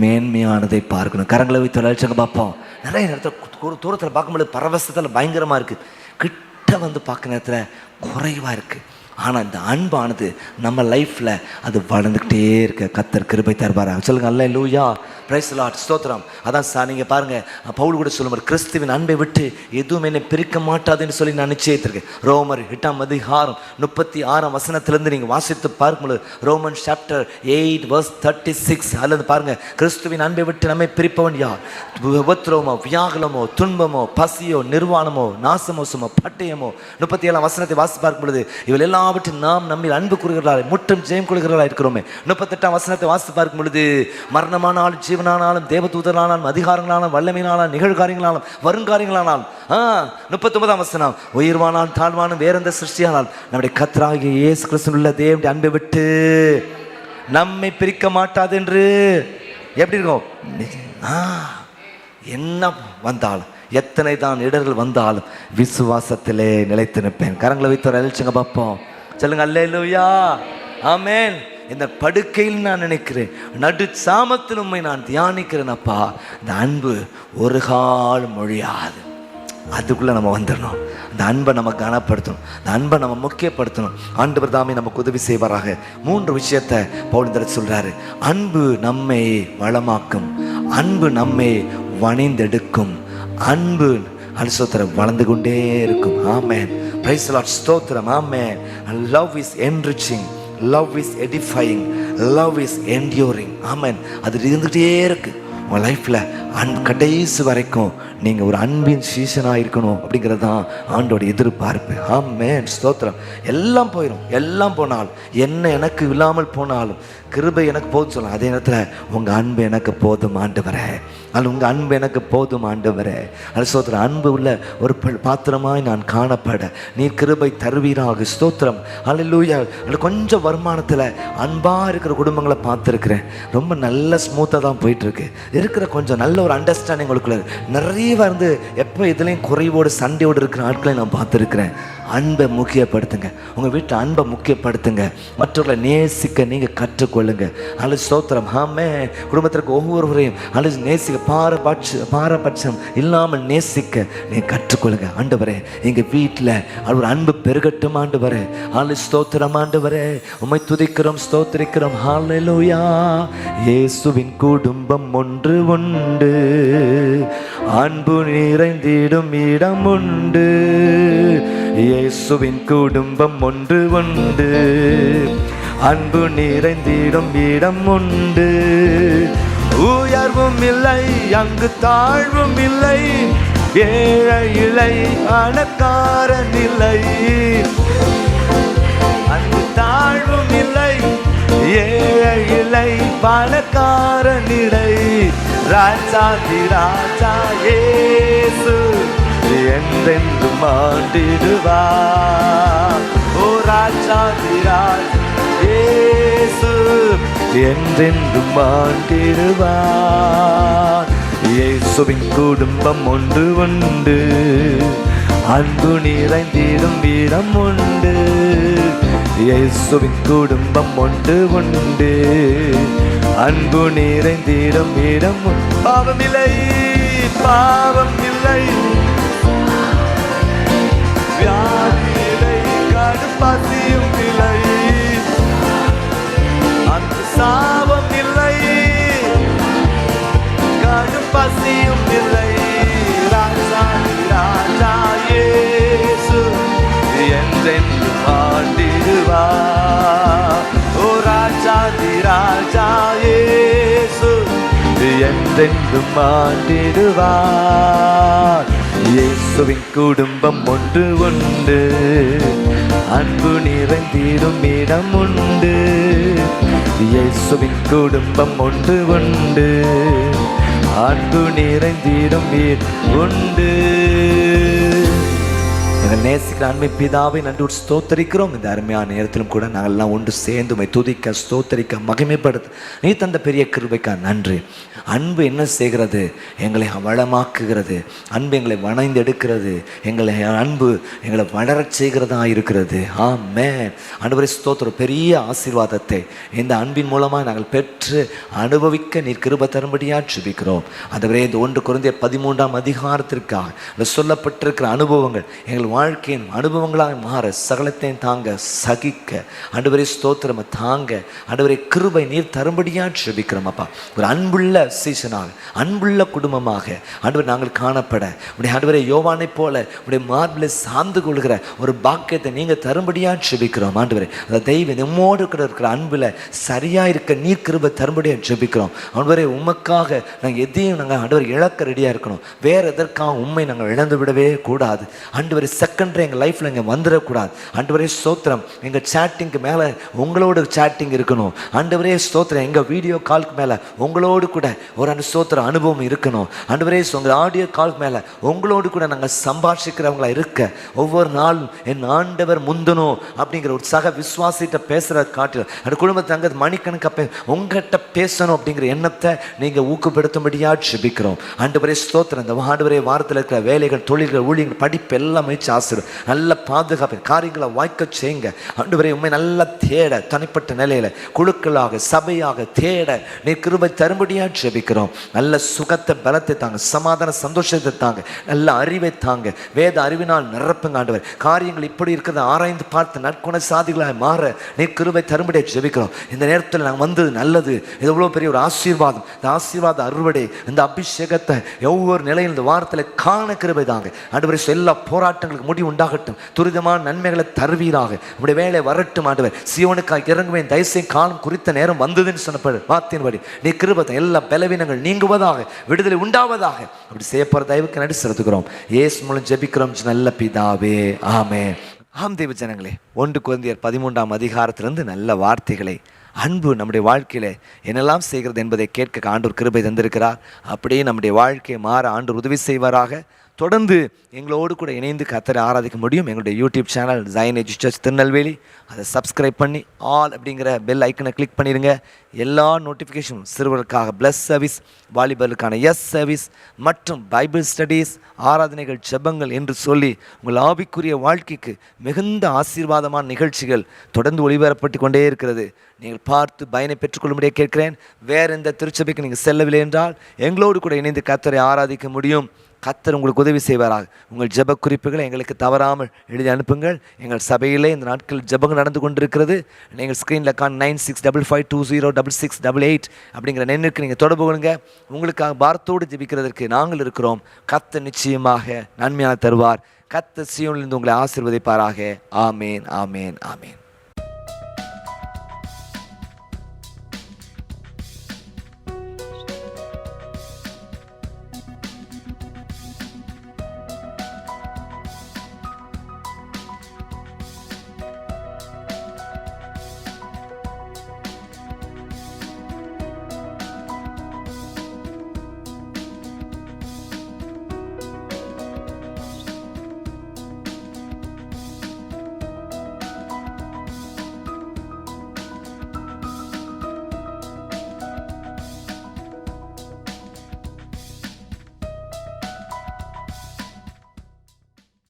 S2: மேன்மையானதை பார்க்கணும். கரங்களை வைத்து அழைச்சங்க பார்ப்போம். நிறைய நேரத்தில் தூரத்தில் பார்க்கும்போது பரவசத்தில் பயங்கரமாக இருக்குது, கிட்ட வந்து பார்க்க நேரத்தில் குறைவாக இருக்குது. ஆனால் இந்த அன்பானது நம்ம லைஃப்பில் அது வளர்ந்துக்கிட்டே இருக்க கர்த்தர் கிருபை தருவாராக. சொல்லுங்கள் அல்லேலூயா, பிரைஸ் தி லார்ட், ஸ்தோத்திரம். அதான் சார் நீங்கள் பாருங்கள், பவுல் கூட சொல்லுவார், கிறிஸ்துவின் அன்பை விட்டு எதுவும் என்னை பிரிக்க மாட்டாதுன்னு சொல்லி நான் நிச்சயித்திருக்கேன். ரோமர் 8ஆம் அதிகாரம் 36ஆம் வசனத்திலேருந்து நீங்கள் வாசித்து பார்க்கும்போது, ரோமன் சாப்டர் 8 verse 36 அதில் பாருங்கள், கிறிஸ்துவின் அன்பை விட்டு நம்மை பிரிப்பவன் யார்? உபத்திரவமோ, வியாகுலமோ, துன்பமோ, பசியோ, நிர்வாணமோ, நாசமோ, சுமோ, பட்டயமோ. 37ஆம் வசனத்தை வாசி பார்க்கும் பொழுது, இவள் எல்லாம் நாம் நம்மில் அன்பு கூறுகிறாள் முற்றும் ஜெயம் கொள்கிறவர்களா இருக்கிறோமே. 38ஆம் வசனத்தை வாசித்து பார்க்கும் பொழுது, மரணமானாலும் ஜீவனானாலும் தேவதூதரானாலும் அதிகாரங்களானாலும் வல்லமையினாலும் நிகழ்காரியங்களாலும் வருங்காரியங்களானாலும். 39ஆம் வசனம், உயிர்வானாலும் தாழ்வானும் வேற எந்த சிருஷ்டியானால் நம்முடைய கர்த்தராகிய இயேசு கிறிஸ்துவினுள்ள தேவனுடைய அன்பை விட்டு நம்மை பிரிக்க மாட்டாது என்று. எப்படி இருக்கும்? என்ன வந்தாலும், எத்தனை தான் இடர்கள் வந்தாலும் விசுவாசத்திலே நிலைத்து நிற்பேன். கரங்களை வைத்து ஒரு அழிச்சுங்க பார்ப்போம். சொல்லுங்க அல்லேலூயா, ஆமென். இந்த படுக்கையில் நான் நினைக்கிறேன், நடு சாமத்தில் உண்மை நான் தியானிக்கிறேன். அப்பா, இந்த அன்பு ஒரு கால் மொழியாது. அதுக்குள்ளே நம்ம வந்துடணும். அந்த அன்பை நம்ம கனப்படுத்தணும், அந்த அன்பை நம்ம முக்கியப்படுத்தணும். ஆண்டவர் தாமே நமக்கு உதவி செய்வாராக. 3 விஷயத்தை பவுல் சொல்றாரு. அன்பு நம்மை வளமாக்கும், அன்பு நம்மை வணைந்தெடுக்கும், அன்பு அல்சோத்திரம் வளர்ந்து கொண்டே இருக்கும். ஆமென், பிரைஸ் தி லார்ட், ஸ்தோத்திரம். Amen. Love is enriching, love is edifying, love is enduring. Amen. அது இருந்துகிட்டே இருக்கு உங்கள் லைஃப்பில். கடைசி வரைக்கும் நீங்கள் ஒரு அன்பின் சீசனாக இருக்கணும் அப்படிங்கிறது தான் ஆண்டோட எதிர்பார்ப்பு. ஆமென், ஸ்தோத்திரம். எல்லாம் போயிடும், எல்லாம் போனாலும், என்ன எனக்கு இல்லாமல் போனாலும் கிருபை எனக்கு போதும் சொல்லலாம். அதே நேரத்தில் உங்கள் அன்பு எனக்கு போதும் ஆண்டவரே, அது உங்கள் அன்பு எனக்கு போதும் ஆண்டவரே. அது ஸ்தோத்திரம். அன்பு உள்ள ஒரு பாத்திரமாய் நான் காணப்பட நீர் கிருபை தருவீராக. ஸ்தோத்திரம், அல்லேலூயா. அதில் கொஞ்சம் வருமானத்தில் அன்பாக இருக்கிற குடும்பங்களை பார்த்துருக்குறேன். ரொம்ப நல்ல ஸ்மூத்தாக தான் போயிட்டுருக்கு. இருக்கிற கொஞ்சம் நல்ல ஒரு அண்டர்ஸ்டாண்டிங் உங்களுக்குள்ள நிறைய வந்து எப்போ இதுலேயும் குறைவோடு சண்டையோடு இருக்கிற ஆட்களை நான் பார்த்துருக்குறேன். அன்பை முக்கியப்படுத்துங்க, உங்கள் வீட்டில் அன்பை முக்கியப்படுத்துங்க, மற்றவர்களை நேசிக்க நீங்கள் கற்றுக்கொள்ளுங்க. அல்லது ஸ்தோத்திரம். ஆமே, குடும்பத்திற்கு ஒவ்வொருவரையும் அல்லது நேசிக்க பாரபட்சம் இல்லாமல் நேசிக்க நீங்கள் கற்றுக்கொள்ளுங்க. ஆண்டவரே, எங்கள் வீட்டில் அது ஒரு அன்பு பெருகட்டும் ஆண்டவரே. அல்லது ஸ்தோத்திரம் ஆண்டவரே, உம்மை துதிக்கிறோம், ஸ்தோத்திரிக்கிறோம். ஹல்லேலூயா. இயேசுவின் குடும்பம் ஒன்று உண்டு, அன்பு நிறைந்திடும் இடம் உண்டு. இயேசுவின் குடும்பம் ஒன்று உண்டு, அன்பு நிறைந்திடும் இடம் உண்டு. உயர்வும் இல்லை, அங்கு தாழ்வும் இல்லை, ஏழை இலை பணக்காரன் இல்லை. அங்கு தாழ்வும் இல்லை, ஏழை இல்லை பணக்காரனிடை ராஜாதி ராஜா இயேசு என்றென்றும் ஆண்டிடுவார். ஓ ராஜாதி ராஜா இயேசு என்றென்றும் ஆண்டிடுவார். இயேசுவின் குடும்பம் ஒன்று உண்டு, அன்பு நிறைந்திடும் இடம் உண்டு. இயேசுவின் குடும்பம் ஒன்று உண்டு, அன்பு நிறைந்திடும் இடம் உண்டு. பாவமில்லை, பாவமில்லை, வியாதியில்லை, கடும் பசியும் இல்லை, அந்த சாபம் இல்லை, கடும் பசியும் இல்லை. ராஜா ராஜா இயேசு என்றென்றும் ஆண்டிடுவார். ஓ ராஜாதி ராஜா இயேசு என்றென்றும் ஆண்டிடுவார். இயேசுவின் குடும்பம் ஒன்று உண்டு, அன்பு நிறைந்திடும் இடம் உண்டு. இயேசுவின் குடும்பம் ஒன்று உண்டு, அன்பு நிறைந்திடும் இடம் உண்டு. எங்கள் நேசிக்கிற அன்பை பிதாவை நன்றி ஸ்தோத்தரிக்கிறோம். இந்த அருமையான நேரத்திலும் கூட நாங்கள் எல்லாம் ஒன்று சேர்ந்து உம்மை துதிக்க, ஸ்தோத்தரிக்க, மகிமைப்படுத்த நீ தந்த பெரிய கிருபைக்கா நன்றி. அன்பு என்ன செய்கிறது? எங்களை வளமாக்குகிறது. அன்பு எங்களை வணைந்து எடுக்கிறது. அன்பு எங்களை வளரச் செய்கிறதா இருக்கிறது. ஆமென். ஆண்டவரே ஸ்தோத்திரம். பெரிய ஆசீர்வாதத்தை இந்த அன்பின் மூலமாக நாங்கள் பெற்று அனுபவிக்க நீர் கிருபை தரும்படியாக ஜெபிக்கிறோம். ஆண்டவரே இந்த 1 கொரிந்தியர் 13ஆம் அதிகாரத்திற்காக சொல்லப்பட்டிருக்கிற அனுபவங்கள் எங்கள் வாழ்க்கையின் அனுபவங்களாக மாற சகலத்தையும் தாங்க சகிக்க ஆண்டவரே ஸ்தோத்திரம் தாங்க ஆண்டவரே கிருபை நீர் தரும்படியாக ஜெபிக்கிறோம். அப்பா ஒரு அன்புள்ள சீசனாக, அன்புள்ள குடும்பமாக ஆண்டவர் நாங்கள் காணப்பட உடைய ஆண்டவரே யோவானை போல உடைய மார்பில் சார்ந்து கொள்கிற ஒரு பாக்கியத்தை நீங்கள் தரும்படியாக ஜெபிக்கிறோம். ஆண்டவரே அந்த தெய்வம் நம்மோடு கூட இருக்கிற அன்பில் சரியாக இருக்க நீர் கிருபை தரும்படியாக ஜெபிக்கிறோம். ஆண்டவரே உமக்காக நாங்கள் எதையும் நாங்கள் ஆண்டவர் இழக்க ரெடியாக இருக்கணும். வேறு எதற்காக உண்மை நாங்கள் இழந்து விடவே கூடாது. ஆண்டவரே செகண்டரி எங்கள் லைஃப்பில் இங்கே வந்துடக்கூடாது. ஆண்டவரே ஸ்தோத்திரம். எங்கள் சேட்டிங்க்கு மேலே உங்களோட சேட்டிங் இருக்கணும். ஆண்டவரே ஸ்தோத்திரம். எங்கள் வீடியோ கால்க்கு மேலே உங்களோடு கூட ஒரு ஸ்தோத்திர அனுபவம் இருக்கணும். ஆண்டவரே உங்கள் ஆடியோ கால்க்கு மேலே உங்களோடு கூட நாங்கள் சம்பாஷிக்கிறவங்களா இருக்க ஒவ்வொரு நாளும் என் ஆண்டவர் முந்தணும் அப்படிங்கிற ஒரு சக விசுவாசிட்ட பேசுகிற காட்டில் அந்த குடும்பத்தை அங்கே மணிக்கணக்காக உங்கள்கிட்ட பேசணும் அப்படிங்கிற எண்ணத்தை நீங்கள் ஊக்கப்படுத்தும்படியாக ஜெபிக்கிறோம். ஆண்டவரே ஸ்தோத்திரம். இந்த ஆண்டவரே வாரத்தில் இருக்கிற வேலைகள், தொழில்கள், ஊழியர்கள், படிப்பு எல்லாம் வச்சு ஆசிரியர் நல்ல பாதுகாப்பு காரியங்களை வாய்க்க செய்யுங்க. ஆண்டவரே உண்மை நல்லா தேட தனிப்பட்ட நிலையில் குழுக்களாக சபையாக தேட நீ கிருபை தரும்படியாக ஜெபிக்கிறோம். நல்ல சுகத்தை பலத்தை தாங்க, சமாதான சந்தோஷத்தை தாங்க, நல்ல அறிவை தாங்க, வேத அறிவினால் நிரப்புங்க. ஆண்டவர் காரியங்கள் இப்படி இருக்கிறத ஆராய்ந்து பார்த்து நற்குண சாதிகளாக மாற நீ கிருபை தரும்படியாக ஜெபிக்கிறோம். இந்த நேரத்தில் நாங்கள் வந்தது நல்லது. இது எவ்வளோ பெரிய ஒரு ஆசீர்வாதம். இந்த ஆசீர்வாத அறுவடை, இந்த அபிஷேகத்தை ஒவ்வொரு நிலையில் இந்த வாரத்தில் காண கிருபை தாங்க. ஆண்டவரே எல்லா போராட்டங்களுக்கு முடிவு உண்டாகட்டும். துரிதமான நன்மைகளை தருவீராக. உடைய வேலை வரட்டும். ஆண்டவர் சீயோனுக்காக இறங்குவேன் தயசை காலம் குறித்த நேரம் வந்ததுன்னு சொன்னபடி வார்த்தையின்படி நீ கிருபை எல்லா பலவீனங்கள் நீங்குவதாக, விடுதலை உண்டாவதாக. அப்படி செய்யப்போற தயவுக்கு நடி செலுத்துகிறோம். இயேசு மூலம் ஜெபிக்கிறோம் நல்ல பிதாவே. ஆமென். ஆம் தேவ ஜனங்களே, 1 கொரிந்தியர் 13ஆம் அதிகாரத்திலிருந்து நல்ல வார்த்தைகளை அன்பு நம்முடைய வாழ்க்கையில் என்னெல்லாம் செய்கிறது என்பதை கேட்க ஆண்டவர் கிருபை தந்திருக்கிறார். அப்படியே நம்முடைய வாழ்க்கையை மாற ஆண்டவர் உதவி செய்வாராக. தொடர்ந்து எங்களோடு கூட இணைந்து கர்த்தரை ஆராதிக்க முடியும். எங்களுடைய யூடியூப் சேனல் ஜாயின் எஜு சர்ச் திருநெல்வேலி, அதை சப்ஸ்கிரைப் பண்ணி ஆல் அப்படிங்கிற பெல் ஐக்கனை கிளிக் பண்ணிடுங்க. எல்லா நோட்டிஃபிகேஷனும் சிறுவர்களுக்காக பிளஸ் சர்வீஸ், வாலிபர்களுக்கான எஸ் சர்வீஸ் மற்றும் பைபிள் ஸ்டடீஸ், ஆராதனைகள், ஜெபங்கள் என்று சொல்லி உங்கள் ஆவிக்குரிய வாழ்க்கைக்கு மிகுந்த ஆசீர்வாதமான நிகழ்ச்சிகள் தொடர்ந்து ஒளிபரப்பட்டு கொண்டே இருக்கிறது. நீங்கள் பார்த்து பயனை பெற்றுக்கொள்ளும்படியே கேட்கிறேன். வேறு எந்த திருச்சபைக்கு நீங்கள் செல்லவில்லை என்றால் எங்களோடு கூட இணைந்து கர்த்தரை ஆராதிக்க முடியும். கர்த்தர் உங்களுக்கு உதவி செய்வாராக. உங்கள் ஜெப குறிப்புகளை எங்களுக்கு தவறாமல் எழுதி அனுப்புங்கள். எங்கள் சபையிலே இந்த நாட்கள் ஜெபங்கள் நடந்து கொண்டிருக்கிறது. நீங்கள் ஸ்க்ரீனில் 9655206688 அப்படிங்கிற எண்ணுக்கு நீங்கள் தொடர்பு கொள்ளுங்க. உங்களுக்காக பாரத்தோடு ஜெபிக்கிறதற்கு நாங்கள் இருக்கிறோம். கர்த்தர் நிச்சயமாக நன்மையாக தருவார். கர்த்தர் சீயோனிலிருந்து உங்களை ஆசீர்வதிப்பாராக. ஆமேன், ஆமேன், ஆமேன்.